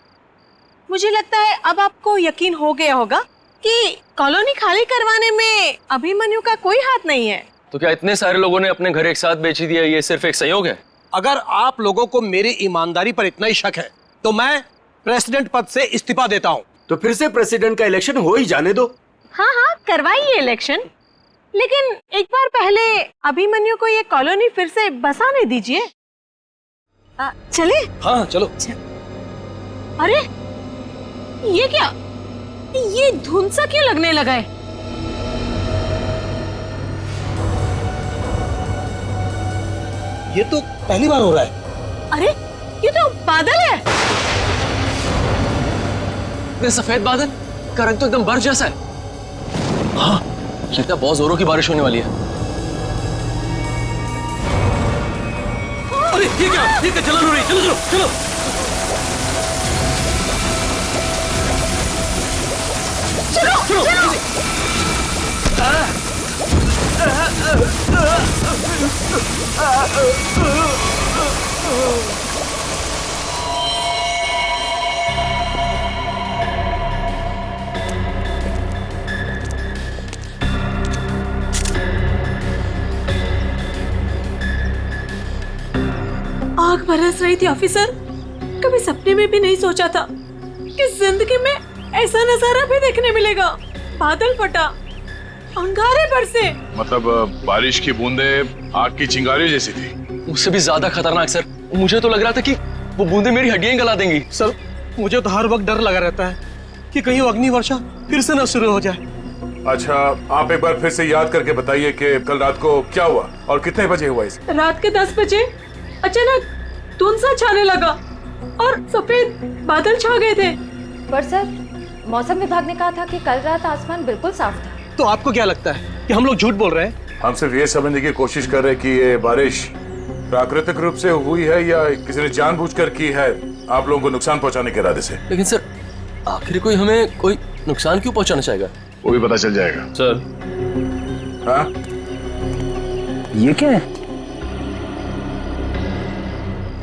मुझे लगता है अब आपको यकीन हो गया होगा कि कॉलोनी खाली करवाने में अभिमन्यु का कोई हाथ नहीं है। तो क्या इतने सारे लोगों ने अपने घर एक साथ बेच दिया, ये सिर्फ एक संयोग है? अगर आप लोगों को मेरी ईमानदारी पर इतना ही शक है तो मैं प्रेसिडेंट पद से इस्तीफा देता हूँ। तो फिर से प्रेसिडेंट का इलेक्शन हो ही जाने दो। हाँ, करवाइए इलेक्शन, लेकिन एक बार पहले अभिमन्यु को ये कॉलोनी फिर से बसाने दीजिए। चले? हाँ चलो। अरे ये क्या, ये धुंध सा क्यों लगने लगा है? ये तो पहली बार हो रहा है। अरे ये तो बादल है। ये सफेद बादल का रंग तो एकदम बर्फ जैसा है। हाँ, लगता है बहुत जोरों की बारिश होने वाली है। अरे ये क्या जलन हो रही है? चलो चलो चलो। चलो चलो। आग बरस रही थी ऑफिसर। कभी सपने में भी नहीं सोचा था कि जिंदगी में ऐसा नजारा भी देखने मिलेगा। बादल फटा, अंगारे बरसे। मतलब बारिश की बूंदे आग की चिंगारी जैसी थी। उससे भी ज्यादा खतरनाक सर। मुझे तो लग रहा था कि वो बूंदे मेरी हड्डियां गला देंगी। सर मुझे तो हर वक्त डर लगा रहता है कि कहीं अग्नि वर्षा फिर से न शुरू हो जाए। अच्छा, आप एक बार फिर से याद करके बताइए कि कल रात को क्या हुआ और कितने बजे हुआ इसे? रात के 10 बजे अचानक धुंध सा छाने लगा और सफेद बादल छा गए थे। पर सर, मौसम विभाग ने कहा था कि कल रात आसमान बिल्कुल साफ था। तो आपको क्या लगता है कि हम लोग झूठ बोल रहे हैं? हम सिर्फ ये समझने की कोशिश कर रहे हैं कि ये बारिश प्राकृतिक रूप से हुई है या किसी ने जानबूझकर की है, आप लोगों को नुकसान पहुंचाने के इरादे से। लेकिन सर, आखिर कोई हमें कोई नुकसान क्यों पहुंचाना चाहेगा? वो भी पता चल जाएगा सर। हाँ? ये क्या है?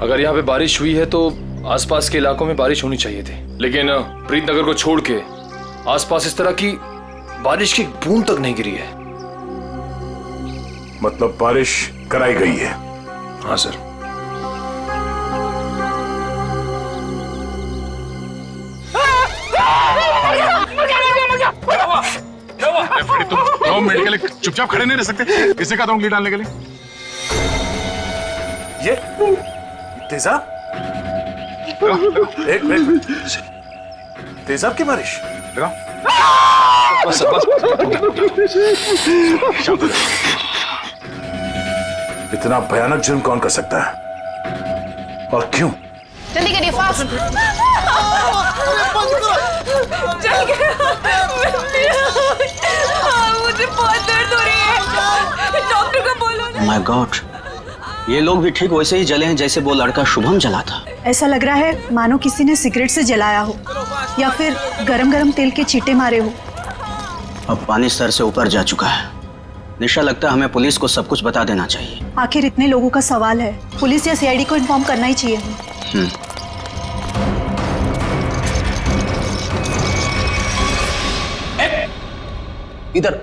अगर यहाँ पे बारिश हुई है तो आसपास के इलाकों में बारिश होनी चाहिए थी, लेकिन प्रीतनगर को छोड़ के आसपास इस तरह की बारिश की बूंद तक नहीं गिरी है। मतलब बारिश कराई गई है? हाँ सर। तुम 2 मिनट के लिए चुपचाप खड़े नहीं रह सकते? किसे कहता हूँ उंगली डालने के लिए? ये तेजाब? एक मिनट, तेजाब की बारिश? बस बस। इतना भयानक जुर्म कौन कर सकता है और क्यों? जल्दी करिए, फास्ट। चल गया। मुझे बहुत दर्द हो रही है, डॉक्टर को बोलो ना। माय गॉड, ये लोग भी ठीक वैसे ही जले हैं जैसे वो लड़का शुभम जला था। ऐसा लग रहा है मानो किसी ने सिगरेट से जलाया हो या फिर गरम गरम तेल के छींटे मारे हो। अब पानी सर से ऊपर जा चुका है। निशा, लगता है हमें पुलिस को सब कुछ बता देना चाहिए। आखिर इतने लोगों का सवाल है, पुलिस या सीआईडी को इन्फॉर्म करना ही चाहिए। इधर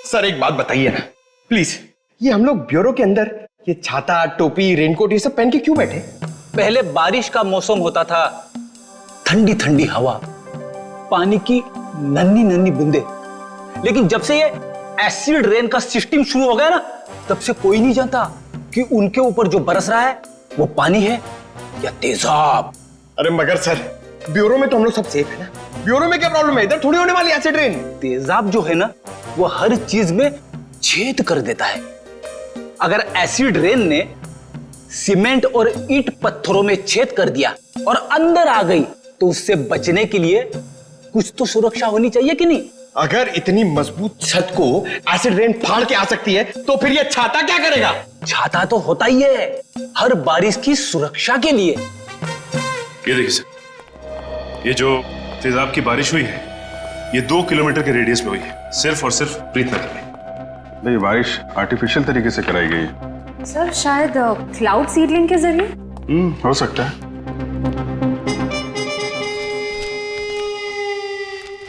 सर, एक बात बताइए ना प्लीज, ये हम लोग ब्यूरो के अंदर ये छाता, टोपी, रेनकोट ये सब पहन के क्यों बैठे? पहले बारिश का मौसम होता था, ठंडी ठंडी हवा, पानी की नन्ही नन्ही बूंदे। लेकिन जब से ये एसिड रेन का सिस्टम शुरू हो गया ना, तब से कोई नहीं जानता कि उनके ऊपर जो बरस रहा है वो पानी है या तेजाब। अरे मगर सर, ब्यूरो में तो हम लोग सब सेफ है ना। ब्यूरो में क्या प्रॉब्लम है? इधर थोड़ी होने वाली एसिड रेन। तेजाब जो है ना, वो हर चीज में छेद कर देता है। अगर एसिड रेन ने सीमेंट और ईंट पत्थरों में छेद कर दिया और अंदर आ गई, तो उससे बचने के लिए कुछ तो सुरक्षा होनी चाहिए कि नहीं? अगर इतनी मजबूत छत को एसिड रेन फाड़ के आ सकती है, तो फिर ये छाता क्या करेगा? छाता तो होता ही है हर बारिश की सुरक्षा के लिए। ये देखिए सर, ये जो तेजाब की बारिश हुई है, ये 2 किलोमीटर के रेडियस में हुई है, सिर्फ और सिर्फ प्रीतनगर में। ये बारिश आर्टिफिशियल तरीके से कराई गई है सर, शायद क्लाउड सीडलिंग के जरिए। हो सकता है।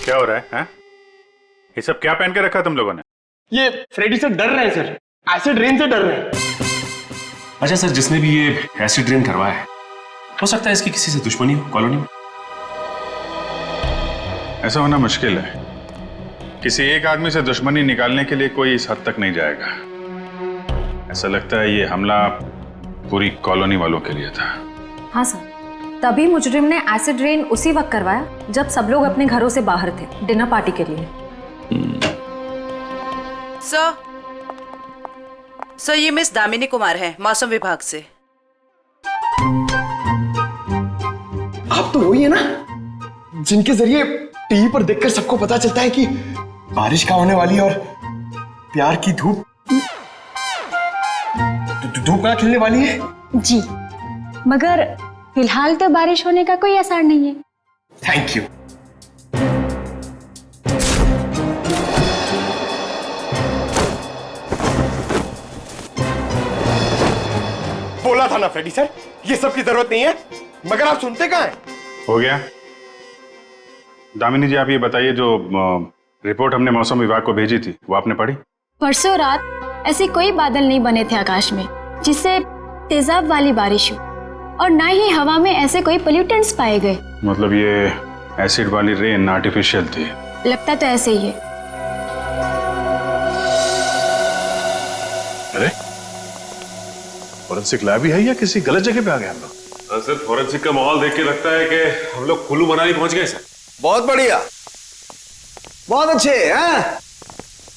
क्या हो रहा है? हैं? ये सब क्या पहन के रखा तुम लोगों ने? ये फ्रेडी से डर रहे हैं सर, एसिड रेन से डर रहे हैं। अच्छा सर, जिसने भी ये एसिड रेन करवाया है, हो सकता है इसकी किसी से दुश्मनी हो कॉलोनी में। ऐसा होना मुश्किल है। किसी एक आदमी से दुश्मनी निकालने के लिए कोई इस हद तक नहीं जाएगा। ऐसा लगता है ये हमला पूरी कॉलोनी वालों के लिए था। हाँ सर, तभी मुजरिम ने एसिड रेन उसी वक्त करवाया जब सब लोग अपने घरों से बाहर थे डिनर पार्टी के लिए। सर, ये मिस दामिनी कुमार है, मौसम विभाग से। आप तो वही है ना जिनके जरिए टीवी पर देखकर सबको पता चलता है कि बारिश कहाँ होने वाली है और प्यार की धूप धूप कहाँ खिलने वाली है? जी, मगर फिलहाल तो बारिश होने का कोई आसार नहीं है। Thank you. बोला था ना फ्रेडी सर, ये सब की जरूरत नहीं है, मगर आप सुनते कहाँ हैं? हो गया। दामिनी जी, आप ये बताइए, जो रिपोर्ट हमने मौसम विभाग को भेजी थी वो आपने पढ़ी? परसों रात ऐसे कोई बादल नहीं बने थे आकाश में जिससे तेजाब वाली बारिश हो, और ना ही हवा में ऐसे कोई पोल्यूटेंट्स पाए गए। मतलब ये एसिड वाली रेन आर्टिफिशियल थी? लगता तो ऐसे ही है। अरे फॉरेंसिक लैब ही है या किसी गलत जगह पे आ गए हम लोग? सर, फॉरेंसिक का माहौल देख के लगता है कि हम लोग कुल्लू मनाली पहुंच गए सर। बहुत बढ़िया, बहुत अच्छे हैं।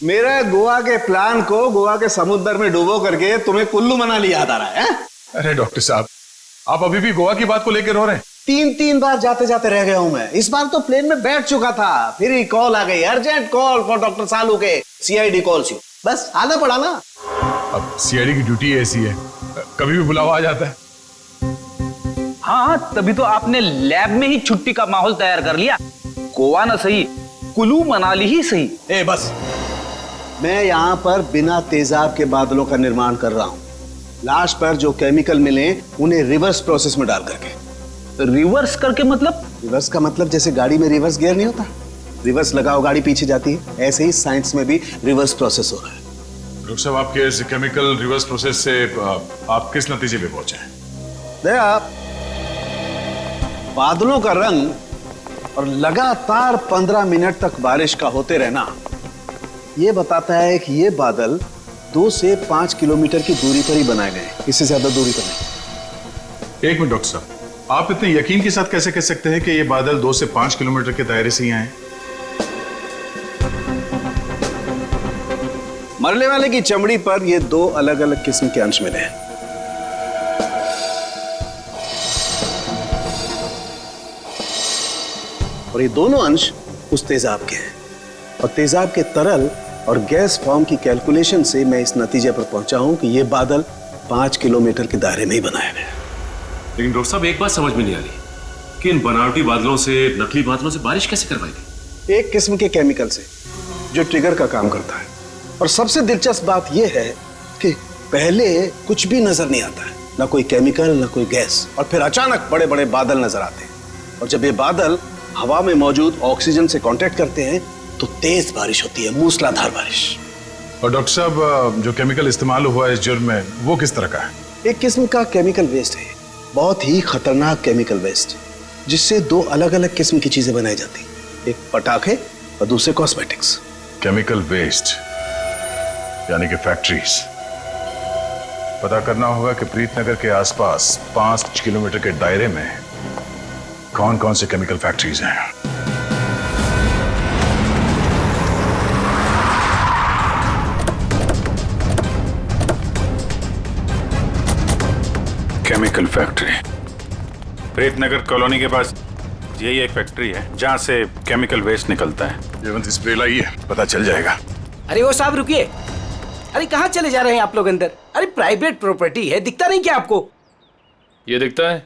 मेरे गोवा के प्लान को गोवा के समुद्र में डुबो करके तुम्हें कुल्लू मनाली याद आ रहा है? अरे डॉक्टर साहब, आप अभी भी गोवा की बात को लेकर रो रहे हैं? 3 बार जाते जाते रह गया हूं मैं। इस बार तो प्लेन में बैठ चुका था, फिर ही कॉल आ गई, अर्जेंट कॉल फॉर डॉक्टर सालू के, सीआईडी कॉल्स यू। बस आना पड़ा ना। अब सीआईडी की ड्यूटी ऐसी है, कभी भी बुलावा आ जाता है। हाँ, तभी तो आपने लैब में ही छुट्टी का माहौल तैयार कर लिया। गोवा ना सही, कुल्लू मनाली ही सही। बस, मैं यहाँ पर बिना तेजाब के बादलों का निर्माण कर रहा हूँ। लाश पर जो केमिकल मिले उन्हें रिवर्स प्रोसेस में डाल करके। रिवर्स करके मतलब? रिवर्स का मतलब जैसे गाड़ी में रिवर्स गियर नहीं होता, रिवर्स लगाओ गाड़ी पीछे जाती है, ऐसे ही साइंस में भी रिवर्स प्रोसेस हो रहा है। डॉक्टर साहब, आपके इस केमिकल रिवर्स प्रोसेस से आप किस नतीजे पे पहुंचे हैं? देखा, बादलों का रंग और लगातार 15 मिनट तक बारिश का होते रहना ये बताता है कि ये बादल 2 से 5 किलोमीटर की दूरी पर ही बनाए गए, इससे ज्यादा दूरी पर नहीं। एक मिनट डॉक्टर साहब, आप इतने यकीन के साथ कैसे कह सकते हैं कि ये बादल 2 से 5 किलोमीटर के दायरे से ही आए? मरने वाले की चमड़ी पर ये 2 अलग अलग किस्म के अंश मिले हैं। और ये दोनों अंश उस तेजाब के हैं, और तेजाब के तरल और गैस फॉर्म की कैलकुलेशन से मैं इस नतीजे पर पहुंचा हूं कि ये बादल 5 किलोमीटर के दायरे में ही बनाए गए। लेकिन डॉक्टर साहब, एक बात समझ में नहीं आ रही कि इन बनावटी बादलों से, नकली बादलों से बारिश कैसे करवाई गई? एक किस्म के केमिकल से जो ट्रिगर का काम करता है। और सबसे दिलचस्प बात यह है कि पहले कुछ भी नजर नहीं आता है, ना कोई केमिकल ना कोई गैस, और फिर अचानक बड़े बड़े बादल नजर आते हैं। और जब ये बादल हवा में मौजूद ऑक्सीजन से कांटेक्ट करते हैं तो तेज बारिश होती है, मूसलाधार बारिश। और डॉक्टर साहब, जो केमिकल इस्तेमाल हुआ है इस जुर्म में, वो किस तरह का है? एक किस्म का केमिकल वेस्ट है, बहुत ही खतरनाक केमिकल वेस्ट, जिससे 2 अलग अलग किस्म की चीजें बनाई जाती, एक पटाखे और दूसरे कॉस्मेटिक्स। केमिकल वेस्ट यानी कि फैक्ट्रीज। पता करना होगा कि प्रीतनगर के आसपास 5 किलोमीटर के दायरे में कौन कौन से केमिकल फैक्ट्रीज हैं। केमिकल फैक्ट्री प्रीतनगर कॉलोनी के पास यही एक फैक्ट्री है जहां से केमिकल वेस्ट निकलता है। जयवंत स्प्रे लाइए, पता चल जाएगा। अरे वो साहब रुकिए, अरे कहाँ चले जा रहे हैं आप लोग अंदर? अरे प्राइवेट प्रॉपर्टी है, दिखता नहीं क्या आपको? ये दिखता है।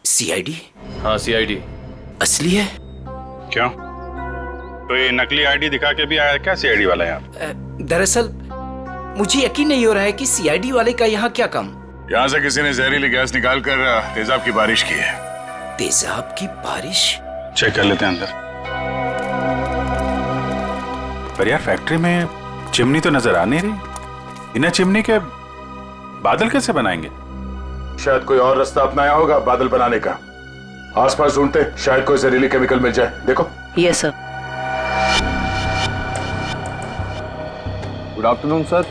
सीआईडी? हाँ, सीआईडी। असली है? क्यों? तो ये नकली आईडी दिखा के भी आया क्या सीआईडी वाला यहाँ? दरअसल मुझे यकीन नहीं हो रहा है कि सीआईडी वाले का यहाँ क्या काम। यहाँ से किसी ने जहरीली गैस निकालकर तेजाब की बारिश की है। तेजाब की बारिश? चेक कर लेते हैं अंदर। पर यार, फैक्ट्री में चिमनी तो नजर आ नहीं रही। बिना चिमनी के बादल कैसे बनाएंगे? शायद कोई और रास्ता अपनाया होगा बादल बनाने का। आसपास ढूंढते, शायद कोई जहरीली केमिकल मिल जाए। देखो। Yes sir. Good afternoon sir,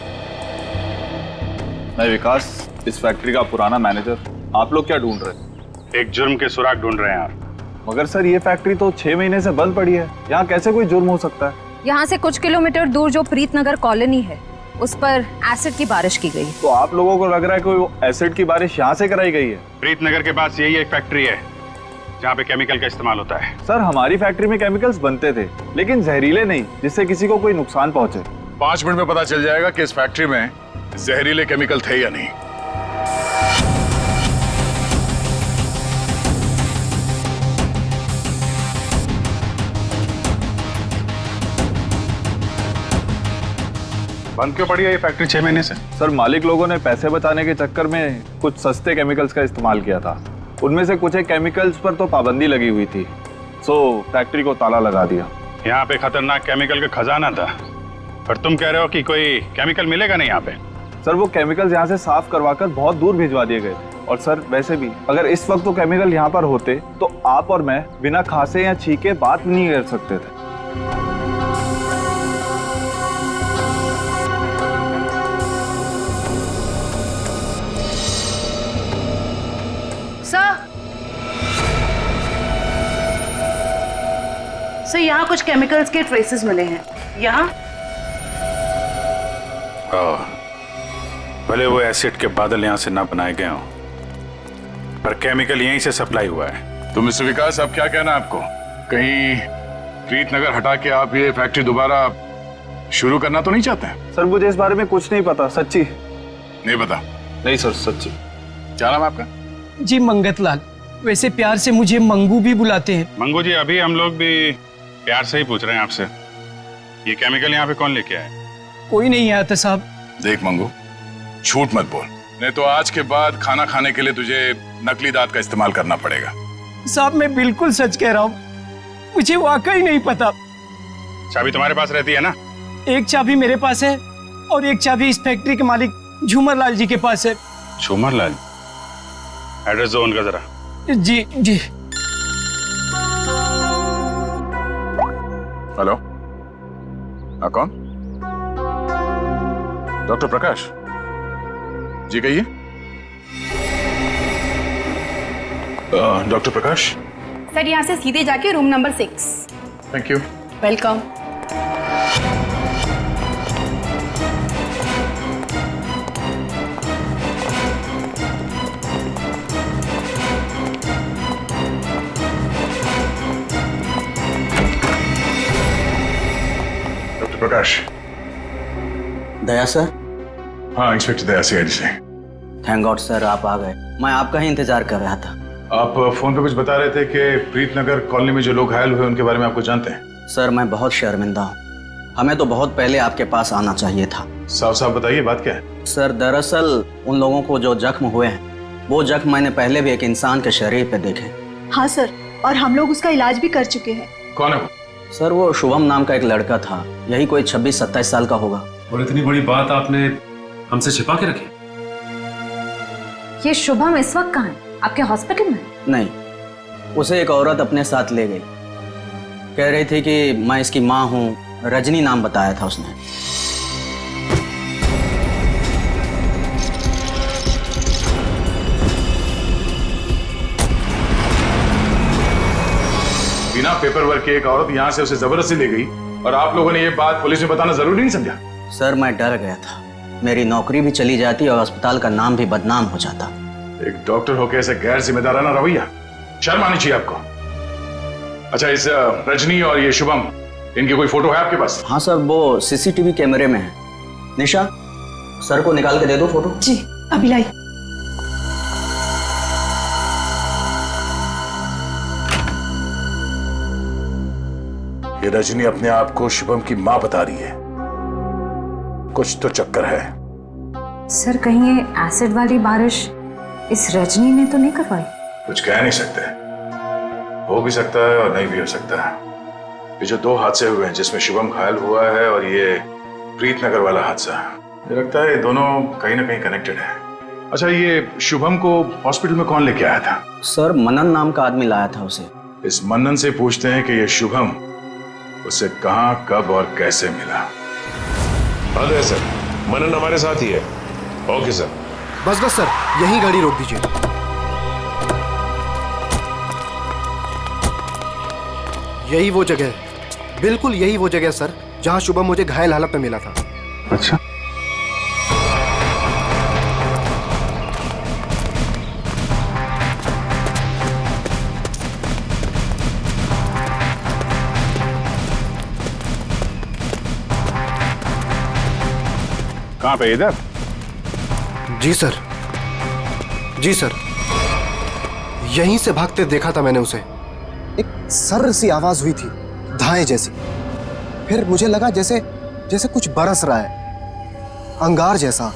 मैं विकास, इस फैक्ट्री का पुराना मैनेजर। आप लोग क्या ढूंढ रहे हैं? एक जुर्म के सुराग ढूंढ रहे हैं आप। मगर सर, ये फैक्ट्री तो 6 महीने से बंद पड़ी है, यहाँ कैसे कोई जुर्म हो सकता है? यहाँ से कुछ किलोमीटर दूर जो प्रीतनगर कॉलोनी है, उस पर एसिड की बारिश की गई। तो आप लोगों को लग रहा है कोई एसिड की बारिश यहाँ से कराई गई है? प्रीतनगर के पास यही एक फैक्ट्री है जहाँ पे केमिकल का इस्तेमाल होता है। सर, हमारी फैक्ट्री में केमिकल्स बनते थे, लेकिन जहरीले नहीं, जिससे किसी को कोई नुकसान पहुंचे। 5 मिनट में पता चल जाएगा कि इस फैक्ट्री में जहरीले केमिकल थे या नहीं। बंद क्यों पड़ी है ये फैक्ट्री 6 महीने से? सर मालिक लोगों ने पैसे बचाने के चक्कर में कुछ सस्ते केमिकल्स का इस्तेमाल किया था। उनमें से कुछ एक केमिकल्स पर तो पाबंदी लगी हुई थी, सो फैक्ट्री को ताला लगा दिया। यहाँ पे खतरनाक केमिकल का खजाना था, पर तुम कह रहे हो कि कोई केमिकल मिलेगा नहीं यहाँ पे? सर वो केमिकल्स यहाँ से साफ करवाकर बहुत दूर भिजवा दिए गए थे। और सर वैसे भी अगर इस वक्त वो केमिकल यहाँ पर होते तो आप और मैं बिना खांसे या छींके बात नहीं कर सकते थे। सर यहाँ कुछ केमिकल्स के ट्रेसेस मिले हैं। यहाँ भले वो एसिड के बादल यहाँ से ना बनाए गए हों, पर केमिकल यहीं से सप्लाई हुआ है। तो मिस्टर विकास, अब क्या कहना है आपको? कहीं प्रीतनगर हटा के आप ये फैक्ट्री दोबारा शुरू करना तो नहीं चाहते हैं? सर मुझे इस बारे में कुछ नहीं पता, सच्ची नहीं पता? नहीं सर, सच्ची। क्या नाम है आपका? जी मंगत लाल, वैसे प्यार से मुझे मंगू भी बुलाते हैं। मंगू जी, अभी हम लोग भी प्यार से ही पूछ रहे हैं आपसे, ये केमिकल यहाँ पे कौन लेके आया? कोई नहीं आया था साहब। देख मंगू, झूठ मत बोल, नहीं तो आज के बाद खाना खाने के लिए तुझे नकली दांत का इस्तेमाल करना पड़ेगा। साहब मैं बिल्कुल सच कह रहा हूँ, मुझे वाकई नहीं पता। चाबी तुम्हारे पास रहती है ना? एक चाबी मेरे पास है और एक चाबी इस फैक्ट्री के मालिक झूमर लाल जी के पास है। झूमर लाल? एड्रेस दो उनका जरा। जी जी। हेलो, हाँ कौन? डॉक्टर प्रकाश जी, कहिए। डॉक्टर प्रकाश सर, यहाँ से सीधे जाके room number 6। Thank you. Welcome. Prakash. Daya sir? हाँ, इंस्पेक्टर दया सीआईडी से। थैंक गॉड सर, आप आ गए। मैं आपका ही इंतजार कर रहा था। आप फोन पे कुछ बता रहे थे कि प्रीतनगर कॉलोनी में जो लोग घायल हुए उनके बारे में आपको जानते हैं? सर मैं बहुत शर्मिंदा हूँ, हमें तो बहुत पहले आपके पास आना चाहिए था। साफ साफ बताइए, बात क्या है? सर दरअसल उन लोगों को जो जख्म हुए हैं, वो जख्म मैंने पहले भी एक इंसान के शरीर पे देखे। हाँ सर, और हम लोग उसका इलाज भी कर चुके हैं। कौन है वो? सर वो शुभम नाम का एक लड़का था, यही कोई 26-27 साल का होगा। और इतनी बड़ी बात आपने हमसे छिपा के रखी? ये शुभम इस वक्त कहाँ है? आपके हॉस्पिटल में? नहीं, उसे एक औरत अपने साथ ले गई, कह रही थी कि मैं इसकी माँ हूँ, रजनी नाम बताया था उसने। बिना पेपर वर्क के एक औरत यहाँ से उसे जबरदस्ती ले गई और आप लोगों ने ये बात पुलिस में बताना जरूरी नहीं समझा? सर मैं डर गया था, मेरी नौकरी भी चली जाती और अस्पताल का नाम भी बदनाम हो जाता। एक डॉक्टर होकर ऐसे गैर जिम्मेदाराना रवैया, शर्म आनी चाहिए आपको। अच्छा, इस रजनी और ये शुभम, इनकी कोई फोटो है आपके पास? हाँ सर, वो सीसीटीवी कैमरे में है। निशा, सर को निकाल के दे दो फोटो। जी अभी लाई। ये रजनी अपने आप को शुभम की मां बता रही है, कुछ तो चक्कर है। सर कहीं ये एसिड वाली बारिश इस रजनी ने तो नहीं करवाई? कुछ कह नहीं सकते, हो भी सकता है और नहीं भी हो सकता है। ये जो 2 हादसे हुए हैं, जिसमें शुभम घायल हुआ है और ये प्रीतनगर वाला हादसा, मुझे लगता है ये दोनों कहीं ना कहीं कनेक्टेड है। अच्छा, ये शुभम को हॉस्पिटल में कौन लेके आया था? सर मनन नाम का आदमी लाया था उसे। इस मनन से पूछते हैं कि ये शुभम उसे कहां, कब और कैसे मिला। हाँ सर, मनन हमारे साथ ही है। Okay sir. बस सर, यहीं गाड़ी रोक दीजिए। यही वो जगह है, बिल्कुल यही वो जगह सर, जहां शुभम मुझे घायल हालत में मिला था। अच्छा, कहाँ पे? इधर? जी सर, जी सर, यहीं से भागते देखा था मैंने उसे। एक सर्र सी आवाज हुई थी, धाए जैसी। फिर मुझे लगा जैसे जैसे कुछ बरस रहा है, अंगार जैसा।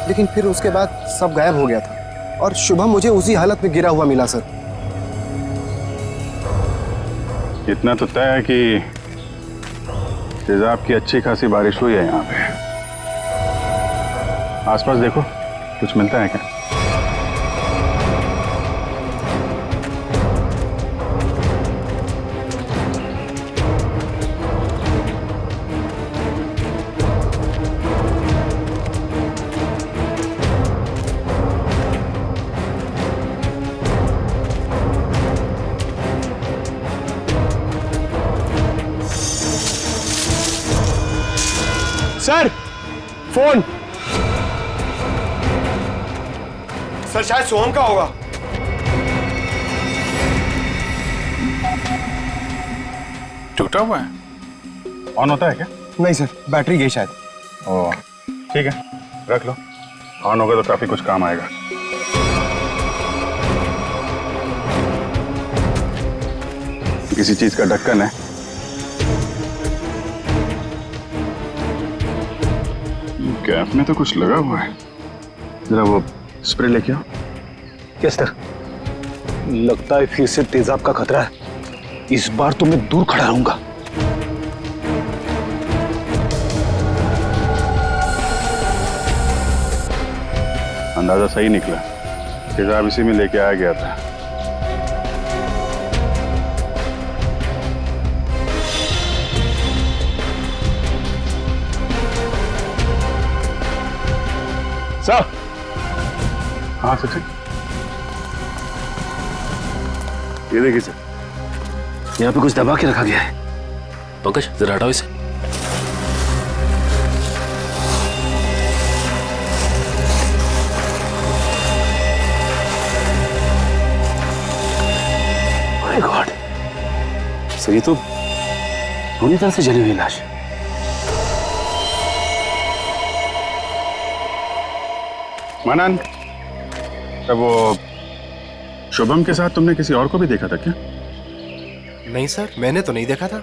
लेकिन फिर उसके बाद सब गायब हो गया था और शुभम मुझे उसी हालत में गिरा हुआ मिला सर। इतना तो तय है कि तेजाब की अच्छी खासी बारिश हुई है यहाँ पे। आसपास देखो, कुछ मिलता है क्या? Sir, phone. सर, शायद सोहम का होगा। टूटा हुआ है? ऑन होता है क्या? नहीं सर, बैटरी गई शायद। ओह, ठीक है, रख लो। ऑन होगा तो काफी कुछ काम आएगा। किसी चीज का ढक्कन है। गैप में तो कुछ लगा हुआ है। जरा वो स्प्रे लेके आओ। Yes sir. लगता है फिर से तेजाब का खतरा है। इस बार तो मैं दूर खड़ा रहूंगा। अंदाजा सही निकला, तेजाब इसी में लेके आया गया था। सर। हाँ सचिन, ये देखिए सर, यहाँ पे कुछ दबा के रखा गया है। पंकज, जरा हटाओ इसे। माय गॉड, सर ये तो पूरी तरह से जली हुई लाश है। मनन, तब वो शुभम के साथ तुमने किसी और को भी देखा था क्या? नहीं सर, मैंने तो नहीं देखा था।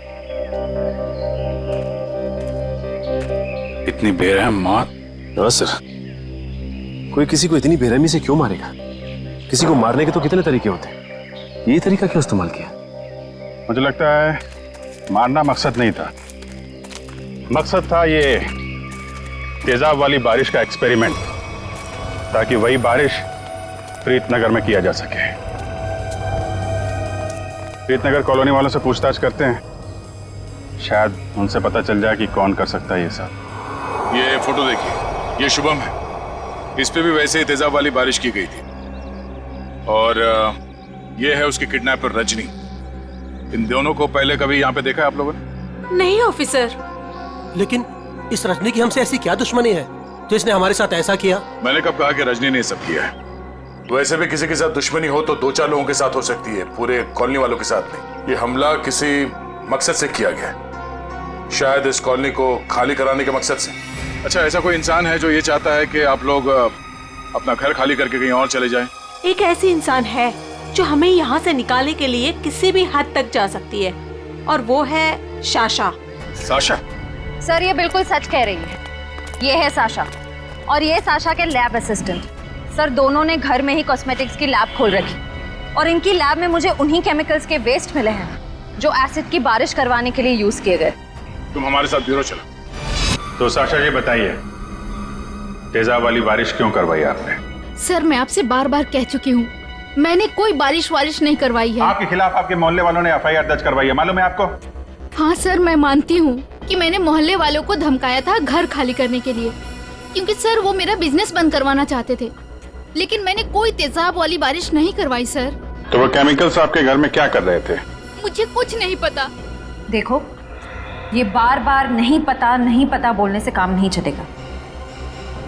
इतनी बेरहम मौत? हाँ सर, कोई किसी को इतनी बेरहमी से क्यों मारेगा? किसी को मारने के तो कितने तरीके होते हैं, ये तरीका क्यों इस्तेमाल किया? मुझे लगता है मारना मकसद नहीं था। मकसद था ये तेजाब वाली बारिश का एक्सपेरिमेंट, ताकि वही बारिश प्रीतनगर में किया जा सके। प्रीतनगर कॉलोनी वालों से पूछताछ करते हैं, शायद उनसे पता चल जाए कि कौन कर सकता है ये सब। ये फोटो देखिए, ये शुभम है। इस पे भी वैसे ही तेजाब वाली बारिश की गई थी। और ये है उसकी किडनैपर रजनी। इन दोनों को पहले कभी यहाँ पे देखा है आप लोगों ने? नहीं ऑफिसर। लेकिन इस रजनी की हमसे ऐसी क्या दुश्मनी है जो इसने हमारे साथ ऐसा किया? मैंने कब कहा कि रजनी ने सब किया है? वैसे भी किसी के साथ दुश्मनी हो तो 2-4 लोगों के साथ हो सकती है, पूरे कॉलोनी वालों के साथ नहीं। ये हमला किसी मकसद से किया गया है, शायद इस कॉलोनी को खाली कराने के मकसद से। अच्छा, ऐसा कोई इंसान है जो ये चाहता है कि आप लोग अपना घर खाली करके कहीं और चले जाएं? एक ऐसी इंसान है जो हमें यहाँ से निकालने के लिए किसी भी हद तक जा सकती है, और वो है साशा। साशा? सर, ये बिल्कुल सच कह रही है। ये है साशा, और ये साशा के लैब असिस्टेंट। सर, दोनों ने घर में ही कॉस्मेटिक्स की लैब खोल रखी, और इनकी लैब में मुझे उन्हीं केमिकल्स के वेस्ट मिले हैं जो एसिड की बारिश करवाने के लिए यूज किए गए। तुम हमारे साथ ब्यूरो चलो। तो साशा जी बताइए, तेजाब वाली बारिश क्यों करवाई आपने? सर, मैं आपसे बार बार कह चुकी हूँ, मैंने कोई बारिश वारिश नहीं करवाई है। आपके खिलाफ आपके मोहल्ले वालों ने एफआईआर दर्ज करवाई है, मालूम है आपको? हाँ सर, मैं मानती हूँ कि मैंने मोहल्ले वालों को धमकाया था घर खाली करने के लिए, क्योंकि सर वो मेरा बिजनेस बंद करवाना चाहते थे। लेकिन मैंने कोई तेजाब वाली बारिश नहीं करवाई सर। तो वो केमिकल्स आपके घर में क्या कर रहे थे? मुझे कुछ नहीं पता। देखो, ये बार बार नहीं पता बोलने से काम नहीं चलेगा।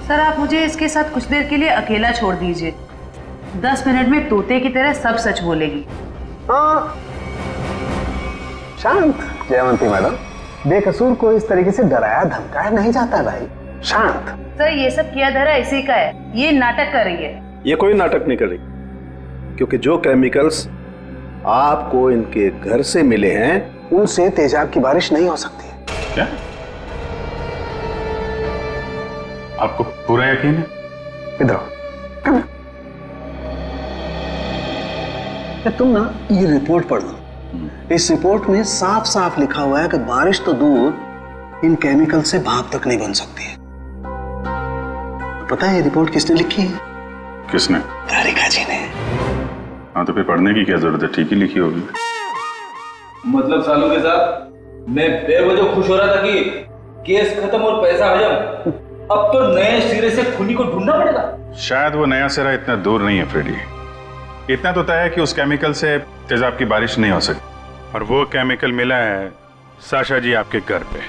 सर, आप मुझे इसके साथ कुछ देर के लिए अकेला छोड़ दीजिए। 10 मिनट में तोते की तरह सब सच बोलेगी। हाँ, शांत जयवंती मैडम, बेकसूर को इस तरीके से डराया धमकाया नहीं जाता भाई। शांत। सर ये सब किया धरा इसी का है, ये नाटक कर रही है। ये कोई नाटक नहीं कर रही, क्योंकि जो केमिकल्स आपको इनके घर से मिले हैं उनसे तेजाब की बारिश नहीं हो सकती है। क्या आपको पूरा यकीन है? इधर आओ। तुम ना ये रिपोर्ट पढ़ लो। इस रिपोर्ट में साफ साफ लिखा हुआ है कि बारिश तो दूर, इन केमिकल से भाप तक नहीं बन सकती है। पता है ये रिपोर्ट किसने लिखी है? किसने? तारिका जी ने। हाँ तो फिर पढ़ने की क्या जरूरत है, ठीक ही लिखी होगी। मतलब सालू के साथ मैं बेवजह खुश हो रहा था कि केस खत्म और पैसा हजम, अब तो नए सिरे से खूनी को ढूंढना पड़ेगा। शायद वो नया सिरा इतना दूर नहीं है फ्रेडी। इतना तो तय है कि उस केमिकल से तेजाब की बारिश नहीं हो सकती, और वो केमिकल मिला है साशा जी आपके घर पे।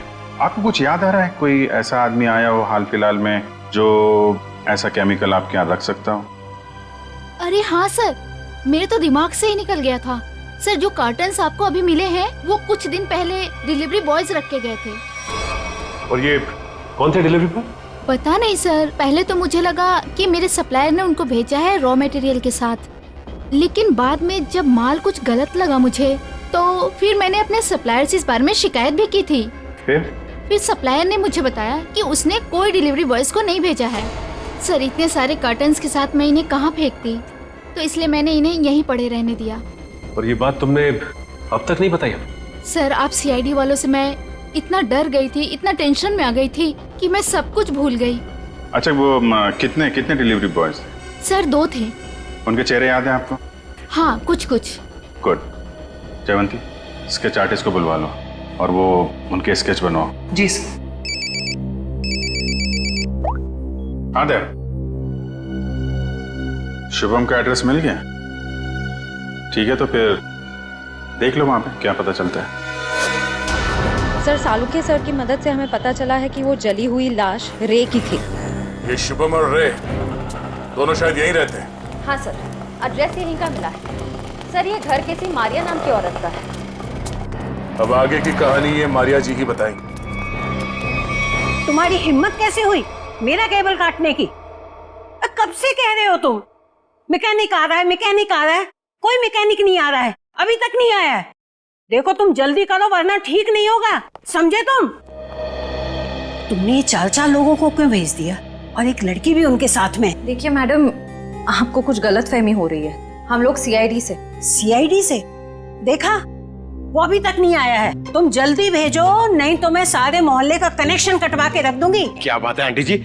आपको कुछ याद आ रहा है, कोई ऐसा आदमी आया हो हाल फिलहाल में जो ऐसा केमिकल आपके यहाँ रख सकता हो? अरे हाँ सर, मेरे तो दिमाग से ही निकल गया था। सर जो कार्टन्स आपको अभी मिले हैं वो कुछ दिन पहले डिलीवरी बॉयज रख के गए थे। और ये कौन थे डिलीवरी बॉय? पता नहीं सर, पहले तो मुझे लगा कि मेरे सप्लायर ने उनको भेजा है रॉ मटेरियल के साथ, लेकिन बाद में जब माल कुछ गलत लगा मुझे, तो फिर मैंने अपने सप्लायर से इस बारे में शिकायत भी की थी। फिर सप्लायर ने मुझे बताया कि उसने कोई डिलीवरी बॉयज को नहीं भेजा है। सर इतने सारे कार्टन्स के साथ मैं इन्हें कहाँ फेंकती, तो इसलिए मैंने इन्हें यहीं पड़े रहने दिया। और ये बात तुमने अब तक नहीं बताई? सर आप सीआईडी वालों से मैं इतना डर गई थी, इतना टेंशन में आ गई थी कि मैं सब कुछ भूल गई। अच्छा वो कितने डिलीवरी बॉयज थे? सर 2 थे। उनके चेहरे याद है आपको? हाँ कुछ कुछ। गुड। जयवंती स्केच आर्टिस्ट को बुलवा लो और वो उनके स्केच बनवाओ। जी सर। हाँ देव, शुभम का एड्रेस मिल गया? ठीक है तो फिर देख लो वहां पे क्या पता चलता है। सर सालुके सर की मदद से हमें पता चला है कि वो जली हुई लाश रे की थी। ये शुभम और रे दोनों शायद यहीं रहते हैं। हाँ सर, एड्रेस यहीं का मिला है। सर ये घर किसी मारिया नाम की औरत का है। अब आगे की कहानी ये मारिया जी ही बताएंगी। तुम्हारी हिम्मत कैसे हुई मेरा केबल काटने की? कब से कह रहे हो तुम? मैकेनिक आ रहा है, मैकेनिक आ रहा है, कोई मैकेनिक नहीं आ रहा है, अभी तक नहीं आया है। देखो तुम जल्दी करो वरना ठीक नहीं होगा, समझे तुम? तुमने 4 लोगों को क्यों भेज दिया और एक लड़की भी उनके साथ में? देखिए मैडम, आपको कुछ गलतफहमी हो रही है। हम लोग सीआईडी से। सीआईडी से? देखा वो अभी तक नहीं आया है। तुम जल्दी भेजो नहीं तो मैं सारे मोहल्ले का कनेक्शन कटवा के रख दूंगी। क्या बात है आंटी जी,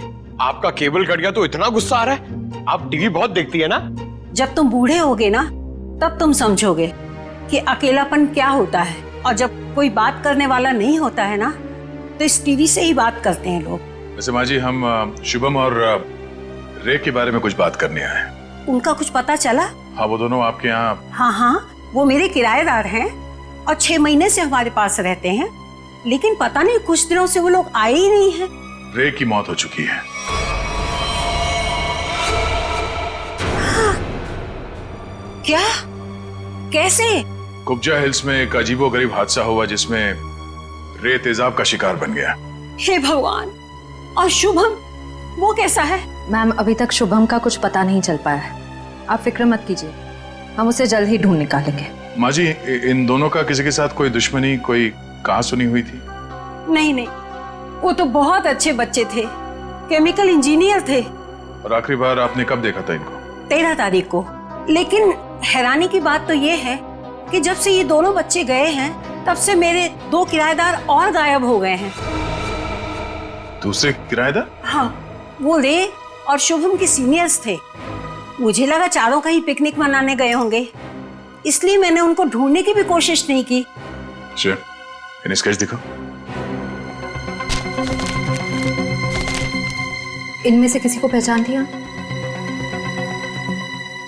आपका केबल कट गया तो इतना गुस्सा आ रहा है? आप टीवी बहुत देखती है ना? जब तुम बूढ़े होगे ना तब तुम समझोगे कि अकेलापन क्या होता है, और जब कोई बात करने वाला नहीं होता है ना तो इस टीवी से ही बात करते हैं लोग। वैसे माँ जी हम शुभम और रे के बारे में कुछ बात करने आए हैं। उनका कुछ पता चला? हाँ वो दोनों आपके यहाँ। हाँ वो मेरे किराएदार हैं और 6 महीने से हमारे पास रहते हैं, लेकिन पता नहीं कुछ दिनों से वो लोग आए ही नहीं हैं। रे की मौत हो चुकी है। क्या? कैसे? कुब्जा हिल्स में एक अजीबोगरीब हादसा हुआ जिसमें रे तेजाब का शिकार बन गया। हे भगवान! और शुभम वो कैसा है? मैम अभी तक शुभम का कुछ पता नहीं चल पाया है, आप फिक्र मत कीजिए, हम उसे जल्द ही ढूंढ निकालेंगे। माँ जी इन दोनों का किसी के साथ कोई दुश्मनी, कोई कहा सुनी हुई थी? नहीं, वो तो बहुत अच्छे बच्चे थे, केमिकल इंजीनियर थे। और आखिरी बार आपने कब देखा था इनको? 13 तारीख को। लेकिन हैरानी की बात तो ये है कि जब से ये दोनों बच्चे गए हैं तब से मेरे 2 किराएदार और गायब हो गए हैं। दूसरे किराएदार? हाँ, वो रे और शुभम के सीनियर्स थे। मुझे लगा चारों कहीं पिकनिक मनाने गए होंगे, इसलिए मैंने उनको ढूंढने की भी कोशिश नहीं की। अच्छा, इन्हें स्केच दिखाओ। इनमें से किसी को पहचानती हैं?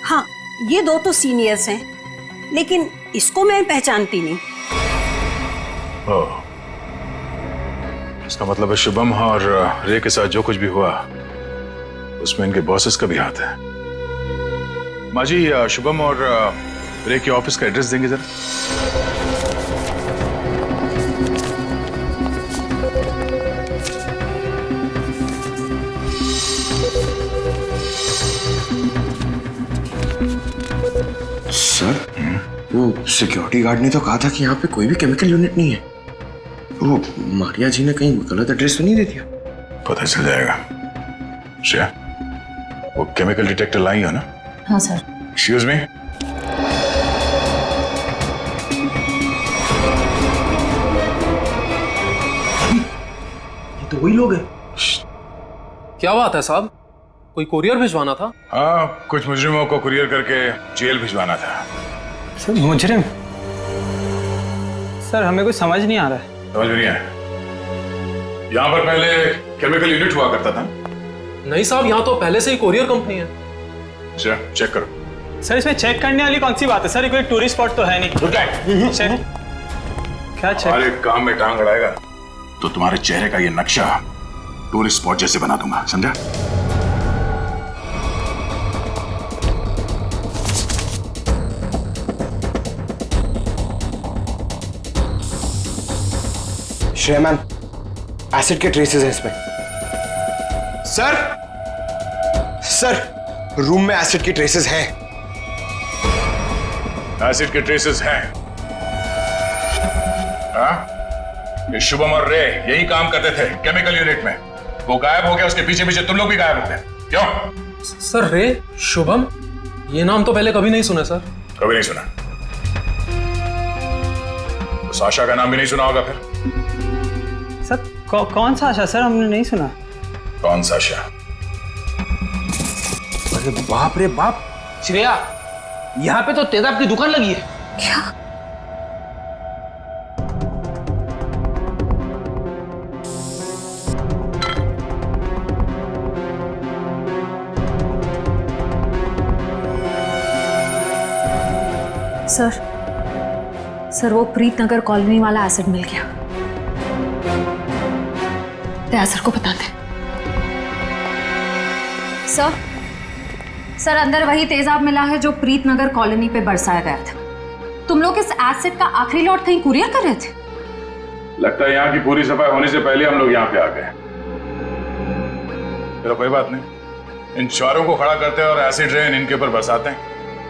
हाँ, ये 2 तो सीनियर्स हैं, लेकिन इसको मैं पहचानती नहीं। ओह, इसका मतलब है शुभम और रे के साथ जो कुछ भी हुआ उसमें इनके बॉसेस का भी हाथ है। माँ जी शुभम और रे के ऑफिस का एड्रेस देंगे जरा? सिक्योरिटी गार्ड ने तो कहा था कि यहाँ पे कोई भी केमिकल यूनिट नहीं है। वो मारिया जी ने कहीं गलत एड्रेस तो नहीं दे दिया? पता चल जाएगा। श्रेया, वो केमिकल डिटेक्टर लाई हो ना? हाँ सर। Excuse me. ये तो वही लोग हैं। क्या बात है साहब, कोई कुरियर भिजवाना था? हाँ, कुछ मुजरिमों को कुरियर करके जेल भिजवाना था। सर मुजरिम? सर हमें कुछ समझ नहीं आ रहा है। समझ में नहीं आया? यहाँ पर पहले केमिकल यूनिट हुआ करता था? नहीं साहब, यहाँ तो पहले से ही कुरियर कंपनी है। अच्छा, चेक करो। सर इसमें चेक करने वाली कौन सी बात है सर, ये कोई टूरिस्ट स्पॉट तो है नहीं। चेक? क्या चेक? हमारे काम में टांग अड़ाएगा तो तुम्हारे चेहरे का ये नक्शा टूरिस्ट स्पॉट जैसे बना दूंगा, समझा? श्रेया मैम, एसिड के ट्रेसेस हैं इसमें। सर, रूम में एसिड के ट्रेसेस हैं। एसिड के ट्रेसेस हैं? हाँ? ये शुभम और रे यही काम करते थे केमिकल यूनिट में। वो गायब हो गया, उसके पीछे पीछे तुम लोग भी गायब हो गए। क्यों? सर रे, शुभम, ये नाम तो पहले कभी नहीं सुना सर। कभी नहीं सुना? तो साशा का नाम भी नहीं सुना होगा फिर? सर कौन सा आशा सर, हमने नहीं सुना। कौन सा आशा? अरे बाप रे बाप, श्रेया, यहाँ पे तो तेजाब की दुकान लगी है। क्या? सर वो प्रीत नगर कॉलोनी वाला एसिड मिल गया। त्यासर को बताते। सर अंदर वही तेजाब मिला है जो प्रीत नगर कॉलोनी पे बरसाया गया था। तुम लोग इस एसिड का आखिरी लॉट कहीं कुरियर कर रहे थे? लगता है यहाँ की पूरी सफाई होने से पहले हम लोग यहाँ पे आ गए। चलो कोई बात नहीं, इन चारों को खड़ा करते हैं और एसिड रेन इनके ऊपर बरसाते हैं,